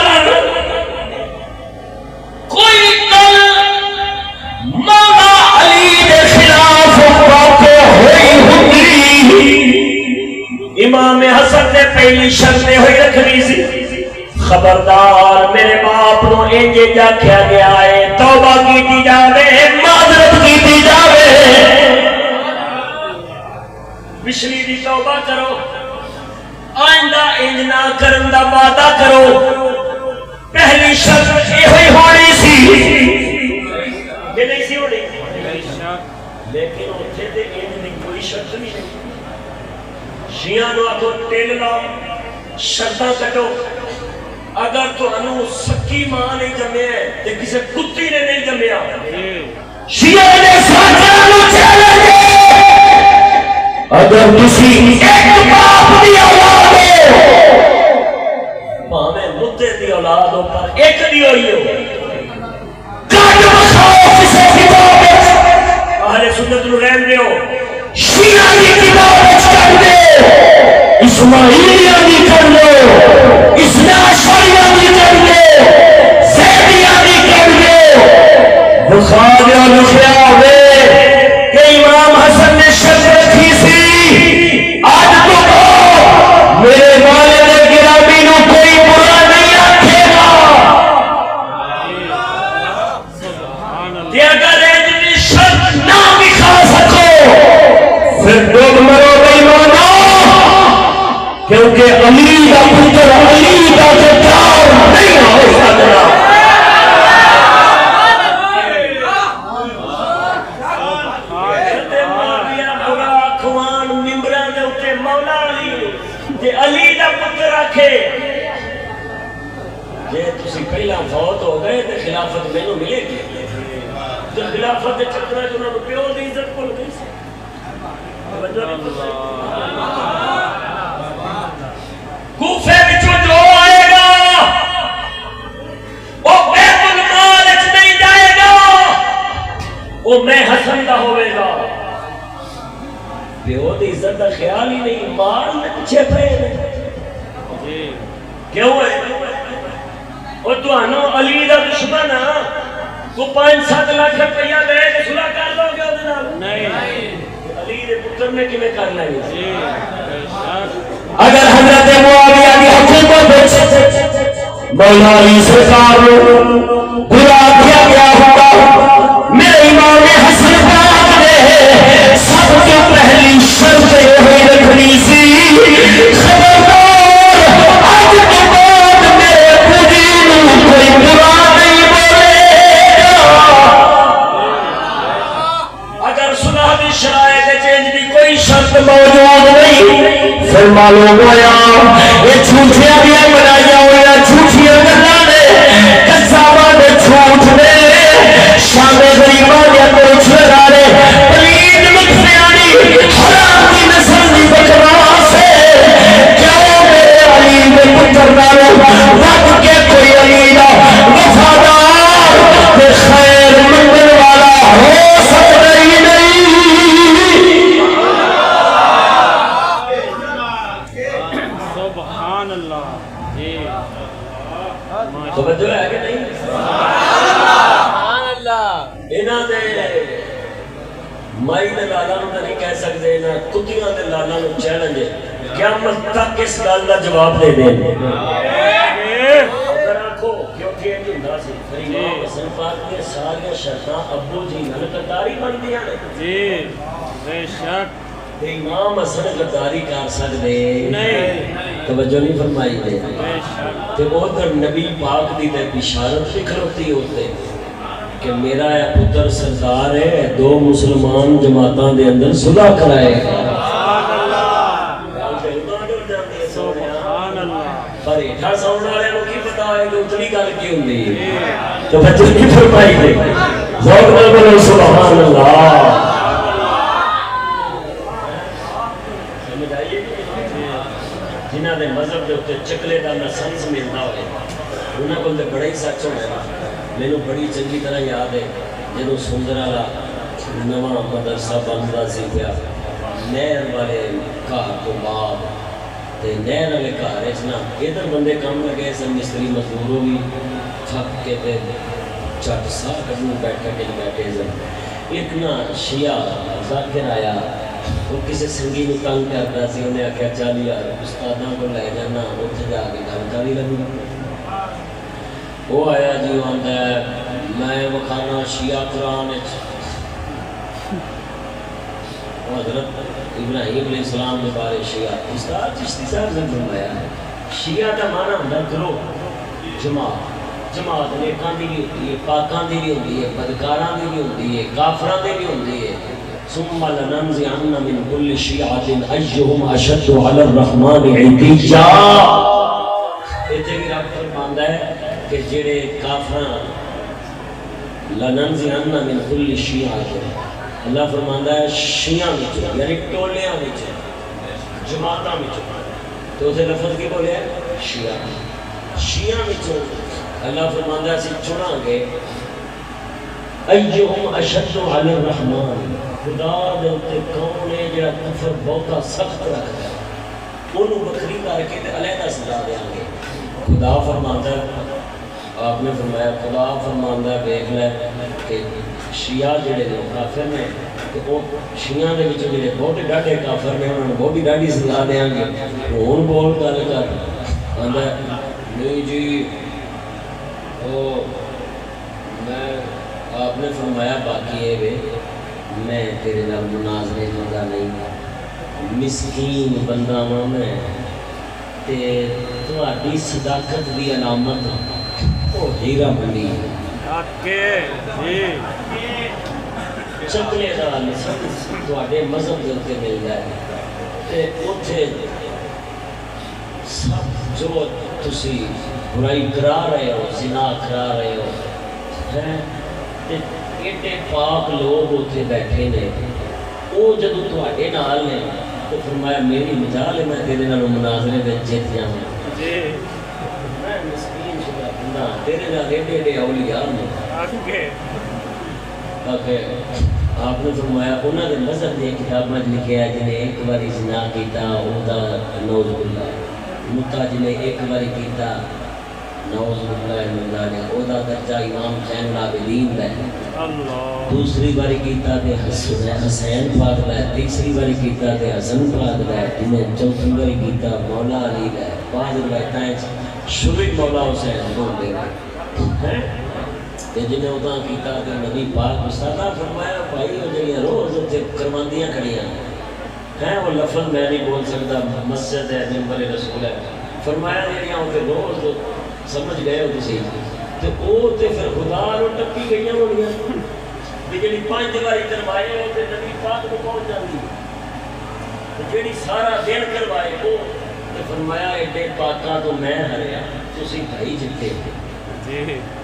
کوئی گل مولا علی دے خلاف واقع ہوئی ہوندی، امام حسن نے پہلی شرط ہوئی رکھنی سی، خبردار میرے باپ نو انج آکھیا گیا ہے توبہ کیتی جاوے، معذرت کیتی جاوے، پچھلی دی توبہ کرو، آئندہ انج نہ کرن دا وعدہ کرو، پہلی شرط یہ ہوئی ہونی سی، یہ نہیں سی ہونی، لیکن اتھے دے انج دی کوئی شرط نہیں، شیعہ نو آکھو ٹیل لاؤ، شرطاں کٹو، اگر تو انو سکی ماں نہیں جمعے تے کسے کتی نے نہیں جمعیا، شیعہ نے ساتھانو چیلنج، اگر کسی ایک باپ دی اولاد ہو، پاہمیں مدے دی اولاد ہو پر ایک دی ہوئی ہو، کاٹ بخاؤ کسے کتاب اہل سنت نو رہن دیو، شیعہ دی کتاب کر دے، اسماعیلیہ دی کر لو، اسنا شریعہ دی کر لو، زیدیہ دی کر لو، بخاریہ لکھیا ہوئے کہ امام حسن نے شرط رکھی سی، آج تو میرے والد گرامی نو کوئی برا نہیں آکھے گا، کہ اگر ایجنی شرط نہ دکھا سکو پھر ڈوب مرو بے مانا، کیونکہ علی کا پتر علی کا جدار نہیں ہو سکتا، تے علی دا پتر آکھے جے تسی پہلا فوت ہو گئے تے خلافت مینوں ملے گی جو خلافت دے چکرا جو انہوں نے پیو دی عزت کھل گئی سی کوفے وچوں جو آئے گا وہ بیت المال وچ نہیں جائے گا وہ میں حسن دا ہوئے گا پیو دی عزت دا خیال ہی نہیں مال میں پیچھے پے کیوں ہے وہ تو انو علی دا دشمن کو 5-7 لاکھ روپیہ دے کے صلح کر لو گے اس نال نہیں علی دے پتر نے کیویں کرنا ہے اگر حضرت معاویہ کی حکومت مولا علی سرکار برا کیا گیا ہوگا میرے امام حسن پاک نے سب سے پہلی شرط یہ رکھنی سی خبردار آج کے بعد میرے دین کوئی برا نہیں بولے اگر صلح کی شرائط چینج کی کوئی شرط موجود نہیں پھر معلوم ہوا یہ جھوٹیاں بھی بنایا ہوا جھوٹیاں گلاں نے قسماں دے جھوٹ نے شان غریباں دے کوچ لگا لے پلید مکھیانی حرام کی نسل دی بکواس ہے کیوں میرے علی دے پتر نالوں رب کے کوئی علی دا وفادار تے خیر منگن والا ہو سکتا ہی نہیں توجہ ہے کہ نہیں سبحان اللہ انہاں دے مائی دے لالا نوں نہیں کہہ سکتے انہاں کتیاں دے لالا نوں چیلنج ہے قیامت تک اس گل دا جواب دے دیں اگر آنکھو کیونکہ یہ ہوندا سی امام حسن پاک دی ساری شرطاں ابو جی نال غداری بندیاں نے جی بے شک امام حسن غداری کر سکدے نہیں توجہ نہیں فرمائی دے تے ادھر نبی پاک دی تے بشارت بھی کھلوتی ہوتے کہ میرا پتر سردار ہے 2 مسلمان جماعتاں دے اندر صلح کرائے گا پر ایٹھا ساؤنڈ والے نوں کی پتا ہے کہ اتنی گل کی ہوندی توجہ نہیں فرمائی دے ذوق نال بولو سبحان اللہ جنہاں دے مذہب دے اوتے چکلے دا لائسنس ملدا ہوئے انہاں کول تے بڑا ہی سچ ہونا مینوں بڑی چنگی طرح یاد ہے جدوں سندر والا نواں مدرسہ بندا سی پیا نہر والے گھر تو بعد تے نہر والے گھر وچ نا ادھر بندے کام لگے سن مستری مزدور بھی تھک کے تے چٹ سا کڈوں بیٹھے سن ایک نا شیعہ ذاکر آیا وہ کسی سنگی کو تنگ کرتا سی انہیں آخیا چل یار استاداں کو لے جانا اتنے جا کے گل کری لگی وہ آیا جی وہ آتا ہے میں وکھانا شیعہ قرآن حضرت ابراہیم علیہ السلام کے بارے شیعہ استاد چشتی صاحب نے فرمایا ہے شیعہ کا معنی ہوتا ہے گروہ جماعت جماعت نیکاں دی بھی ہوتی ہے پاکاں دی بھی ہوتی ہے بدکاراں دی بھی ہوتی ہے کافراں دی بھی ہوتی ہے ثم لننزعن من كل شيعة أيهم أشد على الرحمن عتيا ایتھے بھی رب فرماندا ہے کہ جڑے کافراں لننزعن من كل شيعة اللہ فرماندا ہے شیعہ وچ یعنی ٹولیاں وچ جماعتاں وچ تو اسے لفظ کی بولے شیعہ شیعہ وچ اللہ فرماندا ہے اسی چناں گے ایہم اشد علی الرحمن خدا دے اوتے کون ہے جڑا کفر بہتا سخت رکھدا ہے اونوں بکری کر کے تے علیحدہ سزا دیاں گے خدا فرماندا ہے آپ نے فرمایا خدا فرماندا ہے دیکھ لے کہ شیعہ جڑے نے کافر نے تے او شیعہ دے وچ جڑے بہت ڈاڈے کافر نے انہاں نوں بہت ڈاڈی سزا دیاں گے ہن بول گل کر آندا نہیں جی او میں آپ نے فرمایا باقی ہے وے میں تیرے نال مناظرے کردا نہیں مسکین بندہ ہاں میں تے تہاڈی صداقت دی علامت او ہیرا بنی اوکے جی چکلے دا لائسنس تہاڈے مذہب دے اوتے مل جائے تے اوتھے سب جو تسی برائی کرا رہے ہو، زنا کرا رہے ہو، ایڈے پاک لوگ اتنے بیٹھے نے، وہ جدو تواڈے نال نے تو فرمایا میری مجال ہے، میں تیرے نال مناظرے میں جیت جاواں، میں مسکین شدہ بندہ تیرے نال ایڈے ایڈے اولیاء نے۔ آپ نے فرمایا انہوں نے مذہب دیا کتابیں لکھا جنہیں ایک باری زنا کیتا اوندا نوز باللہ، متا جنہیں ایک باری کیتا نوز باللہ من ذالک اودا درجہ امام حسین العابدین ہے، دوسری باری کیتا تے حسین پاک ہے، تیسری باری کیتا تے حسن پاک ہے، جنہیں چوتھی باری کیتا مولا علی ہے، بعض روایتیں شروع مولا حسین بولتے ہیں تے جنہیں اتنا کیتا کہ نبی پاک استادا فرمایا بھائی ہو جائیے روز اتنے کرماندیاں کھڑیاں ہیں، وہ لفظ میں نہیں بول سکتا، مسجد ہے منبر رسول ہے، فرمایا جڑیاں اتنے روز سمجھ گئے ہو تسی تے او تے پھر خدا رو ٹپی گئیاں ہونیاں تے جڑی 5 واری کروائے او تے نبی پاک کو پہنچ جاندی تے جڑی سارا دن کروائے او تے فرمایا ایڈے پاکاں تو میں ہریا تسی بھائی جتے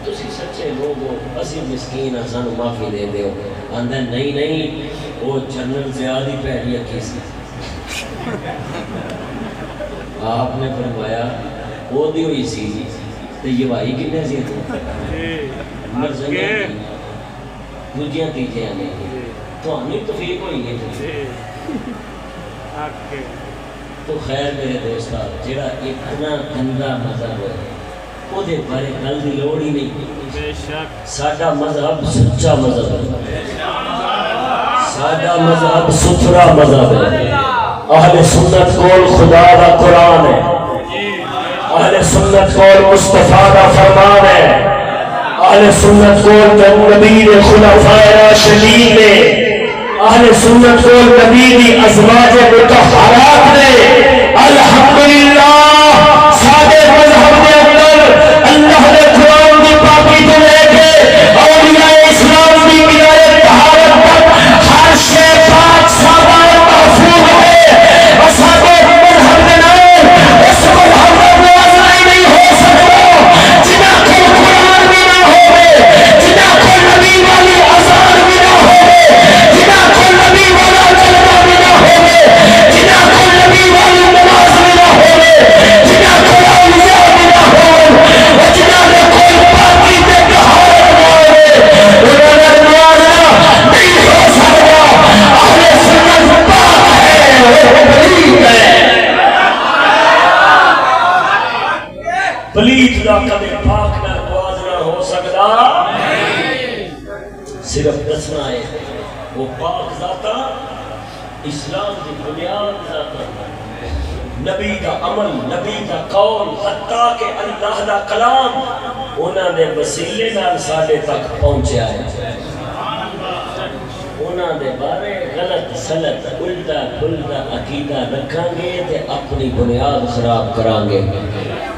تسی سچے لوگ ہو، اسی مسکین ہیں سانو معافی دے دیو، آندہ نہیں نہیں وہ جنرل زیادہ ہی پہلی اکی سی، آپ نے فرمایا وہ دی ہوئی سی تو یہ بھائی کنے سی تو مرزنیاں دوجیاں تیجیاں نہیں تو ہمیں توفیق ہوئی ہے تو خیر میرے دوستا جڑا اتنا گندا مذہب ہے وہ دے بارے گل دی لوڑ ہی نہیں، ساڈا مذہب سچا مذہب ہے، ساڈا مذہب ستھرا مذہب ہے، اہل سنت کول خدا دا قرآن ہے، اہل سنت کول مصطفیٰ دا فرمان ہے، اہل سنت کول نبی دے خلفاء راشدین نے، اہل سنت کول نبی دی ازواج مطہرات نے، الحمدللہ ساڈے مذہب دے اللہ نے قرآن کی پاکی تو لے کے اولیاء اسلام کی ولایت طہارت تک ہر شے پاک صحابہ محفوظ ہے، اصحابہ مذہب کے نام اس مذہب کا موازنہ ہی نہیں ہو سکتا جنہ کو قرآن بھی نہ ہوئے، جنہ کو نبی والی اذان بھی نہ ہوئے، جنہ کو نبی والا جلوہ بھی نہ ہوئے، جنہ کو نبی والی نماز بھی نہ ہوئے، جنہ کو اولیاء بھی نہ ہوئے، پلیت دا کبھی پاک نہ موازنہ ہو سکتا، صرف دسنا ہے وہ پاک ذاتا اسلام کی بنیاد ذاتا نبی دا عمل، نبی دا قول، حتیٰ کہ اللہ دا کلام انہاں دے وسیلے نال ساڈے تک پہنچیا ہے، انہاں دے بارے غلط سلط الٹا پھلٹا عقیدہ رکھاں گے تے اپنی بنیاد خراب کران گے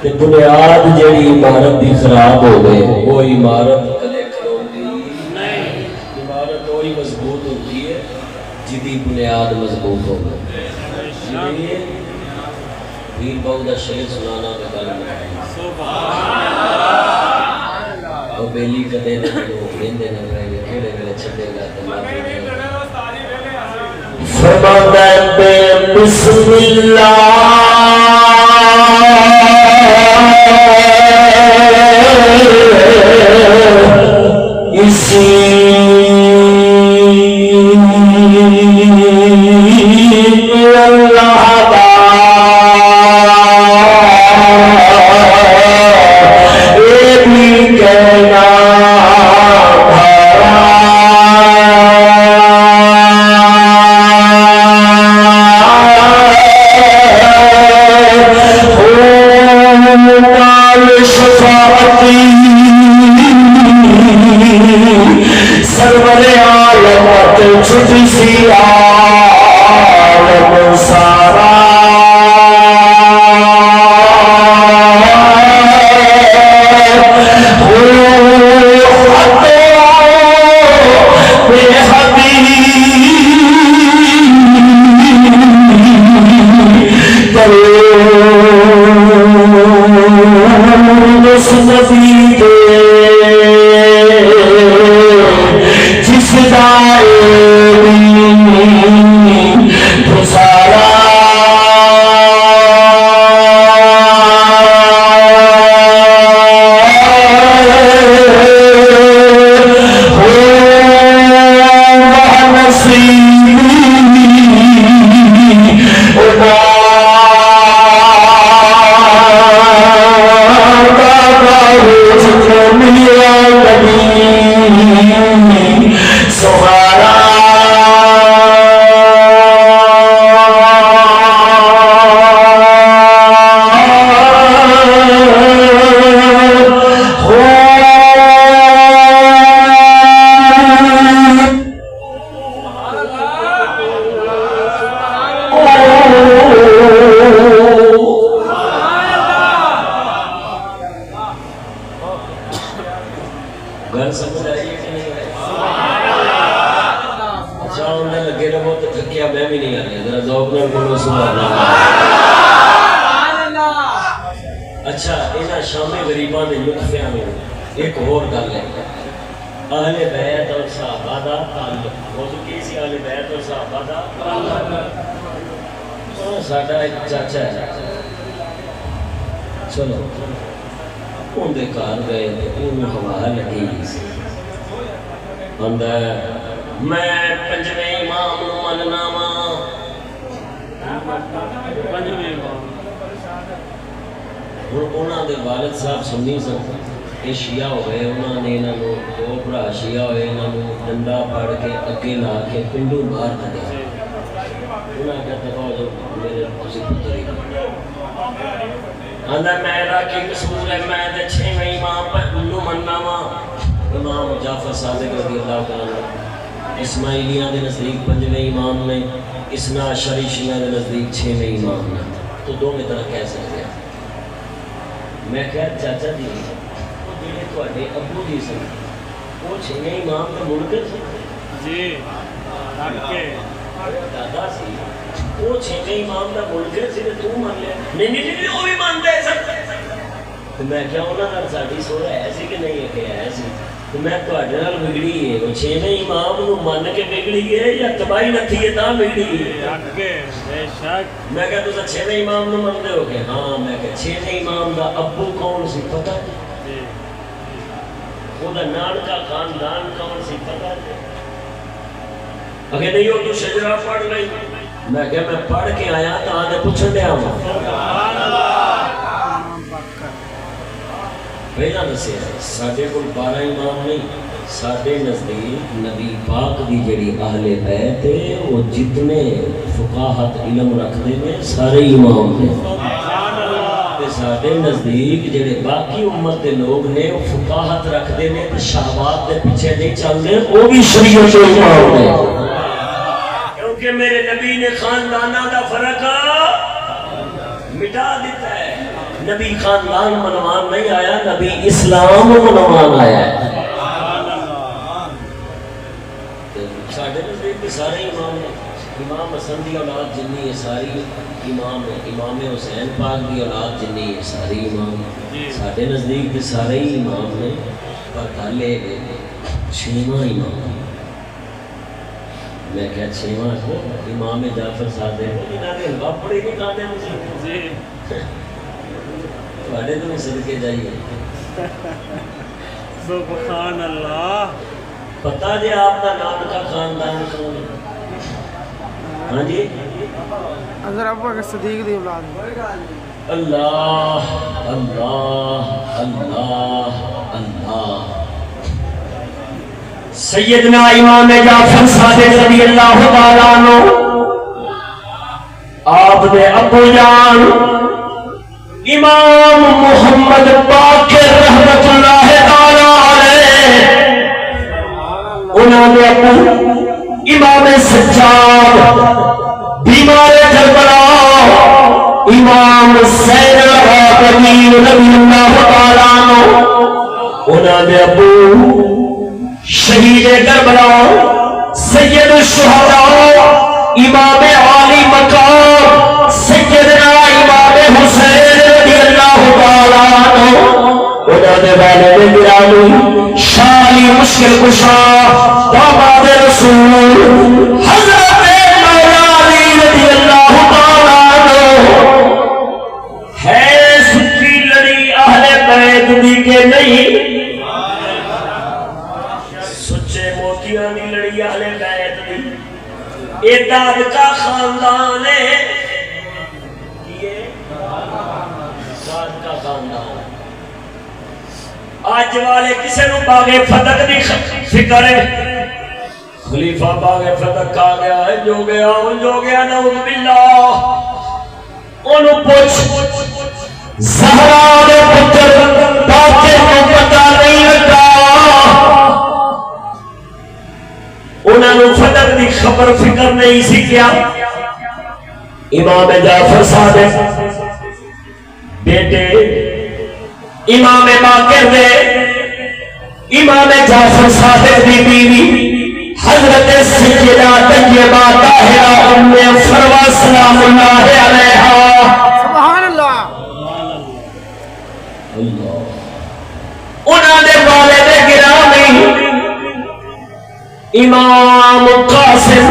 تے بنیاد جڑی عمارت دی خراب ہو گئے وہ عمارت کدے کھلوندی نہیں، عمارت وہی مضبوط ہوتی ہے جدی بنیاد مضبوط ہو گئے۔ پیر بہو دا شعر سنانا تے گل سبحان اللہ، او بیلی کدے نہ لیندے نہ رہے کیڑے ویلے چھڈے گا تے فرماتا ہے بسم اللہ اسی گل سمجھ آئی ہے کہ نہیں آئی؟ اچھا انہیں لگے رہو تو تھکیا میں بھی نہیں آ رہا ذرا ذوق نال بولو سبحان اللہ۔ اچھا انہاں شامی غریباں دے لطفیاں میں ایک اور گل ہے، اہل بیت اور صحابہ دا تعلق۔ موضوع کی سی اہل بیت اور صحابہ دا تعلق۔ ساڈا ایک چاچا ہے، چلو ان دے گھر گئے انہوں ہوا لگی آندا میں پنجویں امام نوں مننا وا۔ ہن انہاں دے والد صاحب سنی سن، یہ شیعہ ہوئے، انہوں نے انہوں نے دو بھرا شیعہ ہوئے، انہوں نے ڈنڈا پڑھ کے اگے لا کے پنڈو باہر کھڑے۔ انہوں نے کہا جو میرے کسی پتر ہی آندا میرا کی قصور ہے، میں تے چھویں امام نوں مننا وا۔ امام جعفر صادق رضی اللہ تعالی اسماعیلیاں دے نزدیک پنجویں امام نے، اثنا عشری شیعہ دے نزدیک چھویں امام نے، تو دو میں طرح کہہ سکتے ہیں۔ میں کہا چاچا جی وہ جڑے تواڈے ابو جی سن وہ چھویں امام دا منکر سی؟ جی دادا سی وہ چھویں امام دا منکر سی تے تو مان لیا؟ نہیں وہ بھی مانتے سن۔ تو میں کیا انہاں نال ساڈی سوچ ہے سی کہ نہیں ہے کہ ہے سی؟ تو میں تواڈے نال بگڑی ہے، وہ چھویں امام نوں من کے بگڑی ہے یا تباہی نتھی ہے تاں بگڑی ہے؟ بے شک۔ میں کہا تساں چھویں امام نوں منتے ہو کہ ہاں؟ میں کہا چھویں امام دا ابو کون سی پتہ ہے؟ وہ دا نانکا خاندان کون سی پتہ ہے؟ اگر نہیں ہو تو شجرہ پڑھ لئی۔ میں کہا میں پڑھ کے آیا تو آنے پوچھن دیا ہوں۔ پہلا دسے ساڈے کول 12 امام نہیں، ساڈے نزدیک نبی پاک دی جڑی اہل بیت ہے وہ جتنے فقاہت علم رکھدے نے سارے امام نے۔ تے ساڈے نزدیک جڑے باقی امت دے لوگ نے وہ فقاہت رکھدے نے تے شہوات دے پیچھے نہیں چلدے، وہ بھی شریعت دے امام نے۔ کہ میرے نبی نے خاندانہ دا فرق مٹا دیتا ہے۔ نبی خاندان منوان نہیں آیا، نبی اسلام منوان آیا ہے۔ ساڑھے نزدیک سارے امام ہیں، امام حسن دی اولاد جنی ہے ساری امام ہے، امام حسین پاک دی اولاد جنی ہے ساری امام ہے۔ ساڑھے نزدیک سارے ہی امام ہیں، پر گالے چھویں امام ہیں۔ میں کہا چھویں کو امام جعفر صادق انہاں نے حلوہ پڑی نہیں کھاتے مجھے تواڈے تو صدقے جائیے۔ سبحان اللہ۔ پتہ جی آپ کا نام کا خاندان کون ہے؟ ہاں جی حضرت ابو بکر صدیق دی اولاد۔ اللہ اللہ اللہ اللہ۔ سیدنا امام جعفر صادق رضی اللہ تعالیٰ عنہ آپ دے ابو جان امام محمد باقر رحمت اللہ تعالیٰ علیہ، انہوں نے ابو امام سجاد بیمار کربلا امام زین العابدین رضی اللہ تعالیٰ عنہ، انہوں نے ابو شہید کربلا سید الشہداء امام عالی مقام سیدنا امام حسین رضی اللہ تعالیٰ عنہ، انہوں نے والد گرامی شالی مشکل کشا داماد رسول حضرت مولا علی رضی اللہ تعالیٰ عنہ ہے سچی لڑی اہل بیت دی کے نہیں؟ سچے موتیاں دی لڑی اہل بیت دی یہ داد کا خاندان ہے، یہ داد کا خاندان۔ آج والے کسے نو باغ فتح دی فکر ہے، خلیفہ باغ فتح کھا گیا ہے، جو گیا نعوذ باللہ۔ انہوں پوچھ زہرا دے پتر باقی کو پتہ نہیں لگا، انہوں نے فتح دی خبر فکر نہیں سی کیا۔ امام جعفر صادق بیٹے امام باقر دے، امام جعفر صادق دی بیوی حضرت سیدہ طیبہ طاہرہ ام فروہ سلام اللہ علیہا، سبحان اللہ، انہوں نے والد گرامی امام قاسم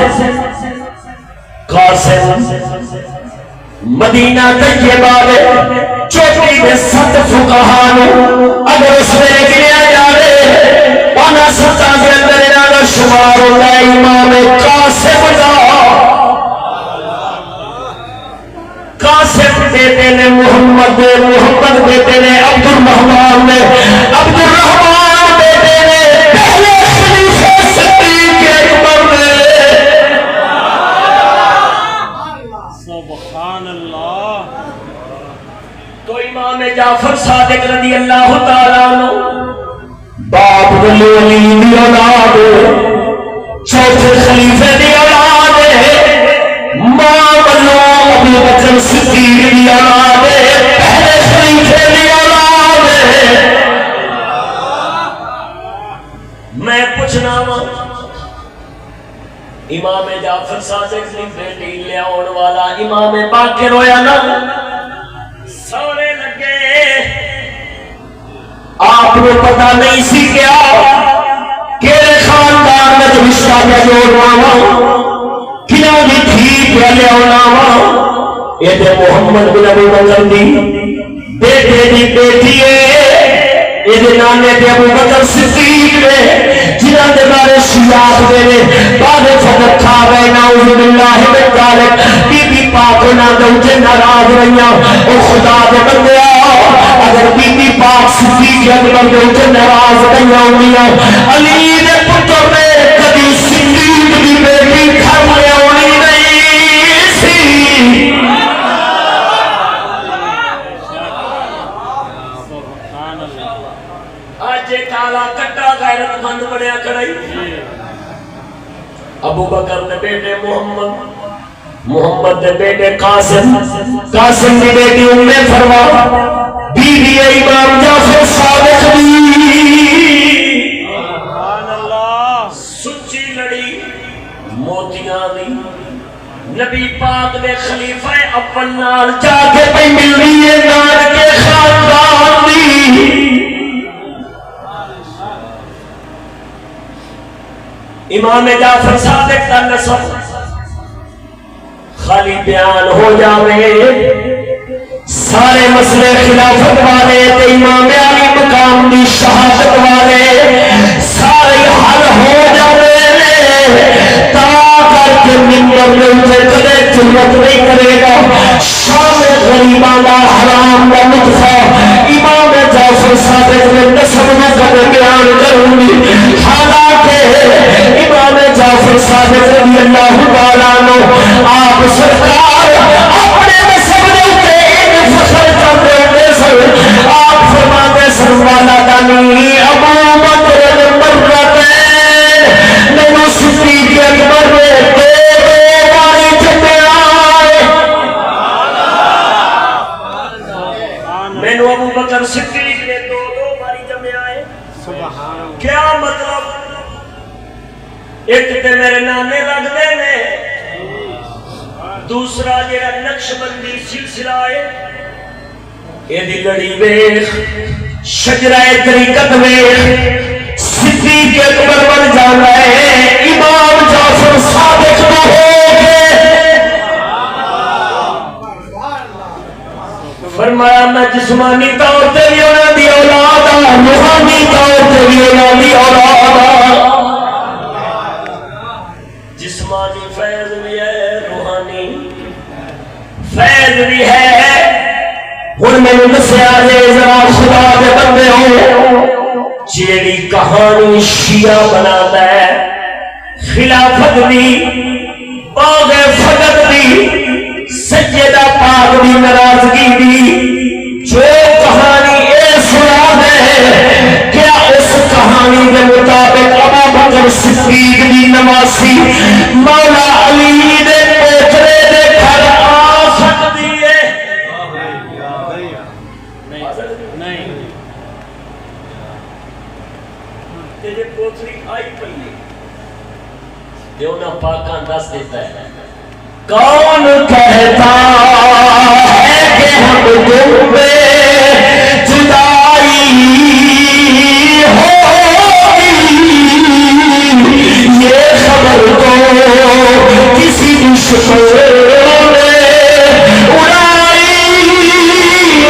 مدینہ طیبہ میں چوٹی دے ست فقہانو اگر اس میں گریا جارے پانا ستا کے اندر انہاں شمار ہوتا ہے امام قاسم بیٹے نے محمد بیٹے نے عبد الرحمن بیٹے نے پہلے خلیفہ صدیق اکبر نے۔ سبحان اللہ۔ تو امام جعفر صادق رضی اللہ تعالیٰ عنہ باپ ولی دی اولاد، چوتھے خلیفے دی اولاد ہے، ماں ولو ابو بکر صدیق دی اولاد ہے، پہلے خلیفے دی اولاد ہے۔ میں پوچھنا ہوں امام جعفر صادق دی بیٹی لیاؤن والا امام باقر ہویا نا، سونے لگے آپ کو پتہ نہیں سی کیا کہ خاندان میں رشتہ پہ جوڑنا وا کنوں دی تھی پہ لیاؤنا وا، یہ تے محمد بن ابو بکر دی بیٹے دی بیٹی ہے، یہ نانے تے ابو بکر صدیق نے جنہاں دے بارے شیعات دے نے بعد فتح کھا گئے نعوذ باللہ من ذالک، بی بی پاک انہاں دے اتے ناراض رہیاں، او خدا دے بندیا اگر بی بی پاک صدیق اکبر دے اتے ناراض رہیاں ہوندیاں، علی دے پتر نے کبھی صدیق دی بیٹی گھر میں آنی نہیں سی۔ آج کالا کٹا غیرت مند بنیا کھڑائی، ابو بکر نے بیٹے محمد نے بیٹے قاسم دی بیٹی ام فروہ بیوی امام جعفر صادق دی، سچی لڑی موتیاں دی نبی پاک نے خلیفہ اول نال جا کے پہ مل رہی ہے نال کے خاندان دی۔ امام جعفر صادق کا نسب خالی بیان ہو جاوے، سارے مسئلے خلافت والے تے امام علی مقام دی شہادت والے سارے حل ہو جاوے، تا کر کے منبر میں اٹھے کدے جرات نہیں کرے گا شام غریباں دا حرام دا نطفہ امام جعفر صادق نے نسب میں کدے بیان کروں گی، حالانکہ امام جعفر صادق رضی اللہ تعالیٰ عنہ آپ سرکار اپنے نسب دے ان فخر کرتے ہوتے سن، آپ فرماتے سن والا دانی ابو بکر مرتين نبو صدیق اکبر نے دو باری جمعہ آئے، مینو ابو بکر صدیق نے دو باری جمعہ آئے۔ کیا مطلب؟ ایک تے میرے نانے لگ دے نے، دوسرا جیڑا نقش بندی سلسلہ ہے یہ دی لڑی ویخ شجرہ طریقت ویخ صدیق اکبر بن جانا ہے امام جعفر صادق نہ ہو گئے۔ فرمایا میں جسمانی طور تے بھی انہاں دی اولاد ہاں، روحانی طور تے بھی انہاں دی اولاد ہاں۔ جسمانی فیض بھی ہے، روحانی فیض بھی ہے۔ ہن میں دسیا جے ذرا خدا دے بندے ہو، جیڑی کہانی شیعہ بناتا ہے خلافت دی، باغ فقط دی، سیدہ پاک دی ناراضگی دی، جو کہانی اے سنا ہے، کیا اس کہانی کے مطابق ابو بکر صدیق دی نواسی مولا علی دے پوترے دے گھر آ سکتی ہے؟ نہیں تیرے پوتری آئی پئی دیونا پاکاں دس دیتا ہے، کون کہتا ہے کہ ہم تم پہ جدائی ہوگی، یہ خبر تو کسی دشمن نے اڑائی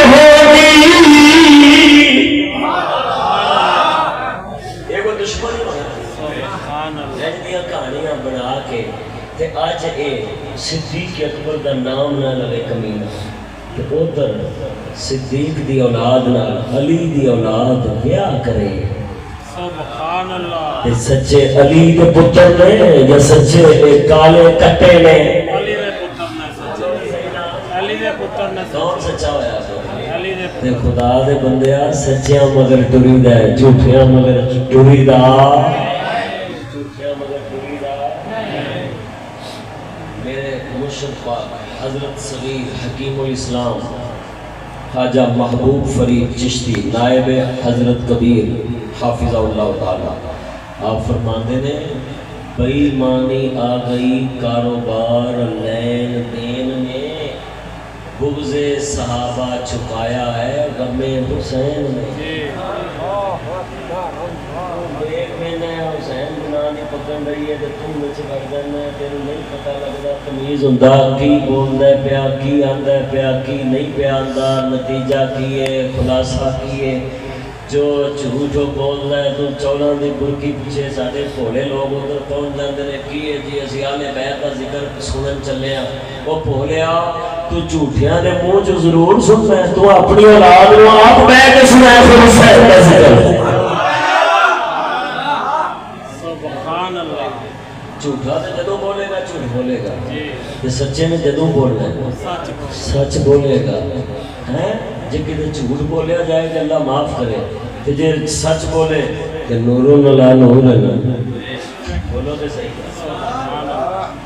ہوگی۔ ایک دشمن کہانیاں بنا کے تے آج اے صدیق اکبر دا نام نہ لگے کمینہ، تے ادھر صدیق دی اولاد نال علی دی اولاد بیاہ کرے۔ سبحان اللہ، تے سچے علی دے پتر نے یا سچے کالے کٹے نے؟ علی دے پتر نے سچے، علی دے پتر نے کون سچا ہویا علی دے تے خدا دے بندیاں سچیاں مگر ٹری دا ہے، جھوٹیاں مگر ٹری دا، جھوٹیاں مگر ٹری دا۔ میرے مرشد پاک حضرت صغیر حکیم الاسلام خواجہ محبوب فرید چشتی نائب حضرت کبیر حافظہ اللہ تعالی، آپ فرماندے نے بے ایمانی آ گئی کاروبار لین دین میں، بغض صحابہ چھپایا ہے غم حسین نے۔ ایک مہینہ حسین بنانی پکڑ رہی ہے تو تم مجھ کر دینا، تیرے نہیں پتہ لگتا تمیز ہوندا کی بولدا ہے پیا، کی آندا ہے پیا، کی نہیں پیا آندا، نتیجہ کی ہے، خلاصہ کی ہے۔ جو جھوٹ بولدا ہے تو چولاں دی برکی پیچھے ساڈے بھولے لوگ ادھر پہنچ جاندے نے، کی ہے جی اسی اہل بیت دا ذکر سنن چلے ہاں۔ وہ بھولیا تو جھوٹیاں دے منہ چ ضرور سننا ہے، تو اپنی اولاد نو آپ بیٹھ کے سنایا پھر حسین دا ذکر۔ سبحان اللہ، جھوٹا تو جدوں بولے گا جھوٹ بولے گا، تے سچے نے جدوں بولنا ہے سچ بولے گا۔ ہیں جے کدے جھوٹ بولیا جائے کہ اللہ معاف کرے، تے جے سچ بولے کہ نور لا نور ہے، بولو تے صحیح۔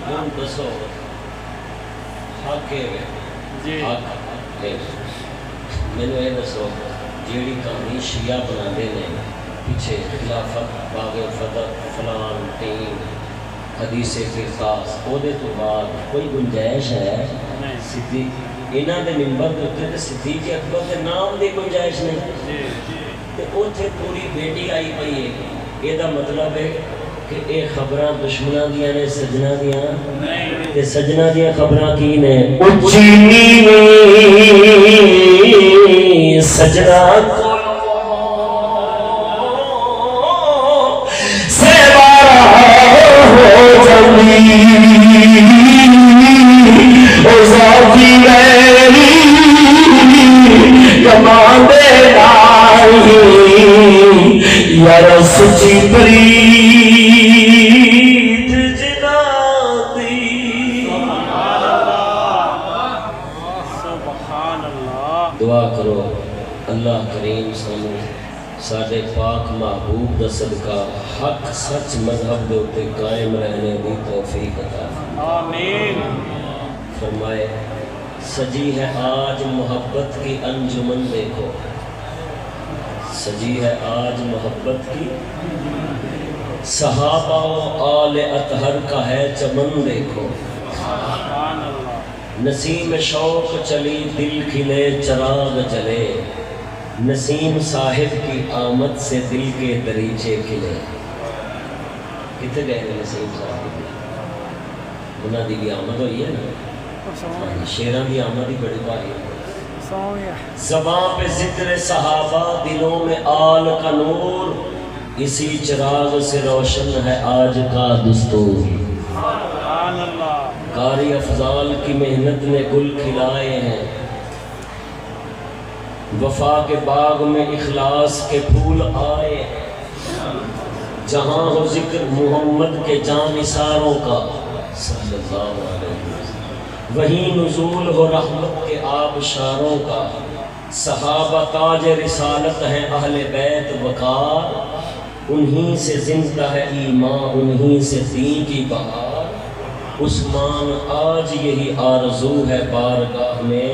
ہن دسو حق ہے جی حق ہے؟ مینوں یہ دسو جیڑی کہانی شیعہ بناندے نے پیچھے خلافت باغ فتح فلان ٹیم حدیث قرطاس او دے تو بعد کوئی گنجائش ہے صدیق انہاں دے منبر دے اوتے تے صدیق اکبر دے نام دی گنجائش نہیں، تے اوتھے پوری بیٹی آئی پئی ہے۔ یہ دا مطلب ہے کہ اے خبراں دشمناں دیاں نے سجنا دیاں، تے سجنا دیاں خبراں کی نے؟ اچھی سجنا یار سچی پرید جنا دی۔ سبحان اللہ، دعا کرو اللہ کریم سانو ساڈے پاک محبوب دا صدقہ حق سچ مذہب دے اوتے قائم رہنے دی توفیق عطا آمین۔ فرمائے سجی ہے آج محبت کی انجمن دیکھو، سجی ہے آج محبت کی، صحابہ و آل اطہر کا ہے چمن دیکھو، سبحان اللہ، نسیم شوق چلی دل کھلے چراغ جلے، نسیم صاحب کی آمد سے دل کے دریچے کھلے۔ کتنے گئے ہیں نسیم صاحب کی؟ انہاں دی بھی آمد ہوئی ہے نا، شیراں دی آمد ہی بڑی بھاری ہے۔ زباں پہ ذکر صحابہ دلوں میں آل کا نور، اسی چراغ سے روشن ہے آج کا دستور۔ سبحان اللہ. قاری افضال کی محنت نے گل کھلائے ہیں، وفا کے باغ میں اخلاص کے پھول آئے ہیں، جہاں ہو ذکر محمد کے جانثاروں کا صلی اللہ علیہ وسلم، وہیں نزول ہو رحمت کے آبشاروں کا، صحابہ تاج رسالت ہیں اہل بیت وقار، انہی سے زندہ ہے ایمان انہی سے دین کی بہار، عثمان آج یہی آرزو ہے بارگاہ میں،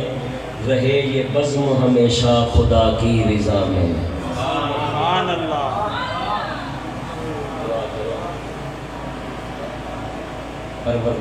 رہے یہ بزم ہمیشہ خدا کی رضا میں۔ سبحان اللہ. پرور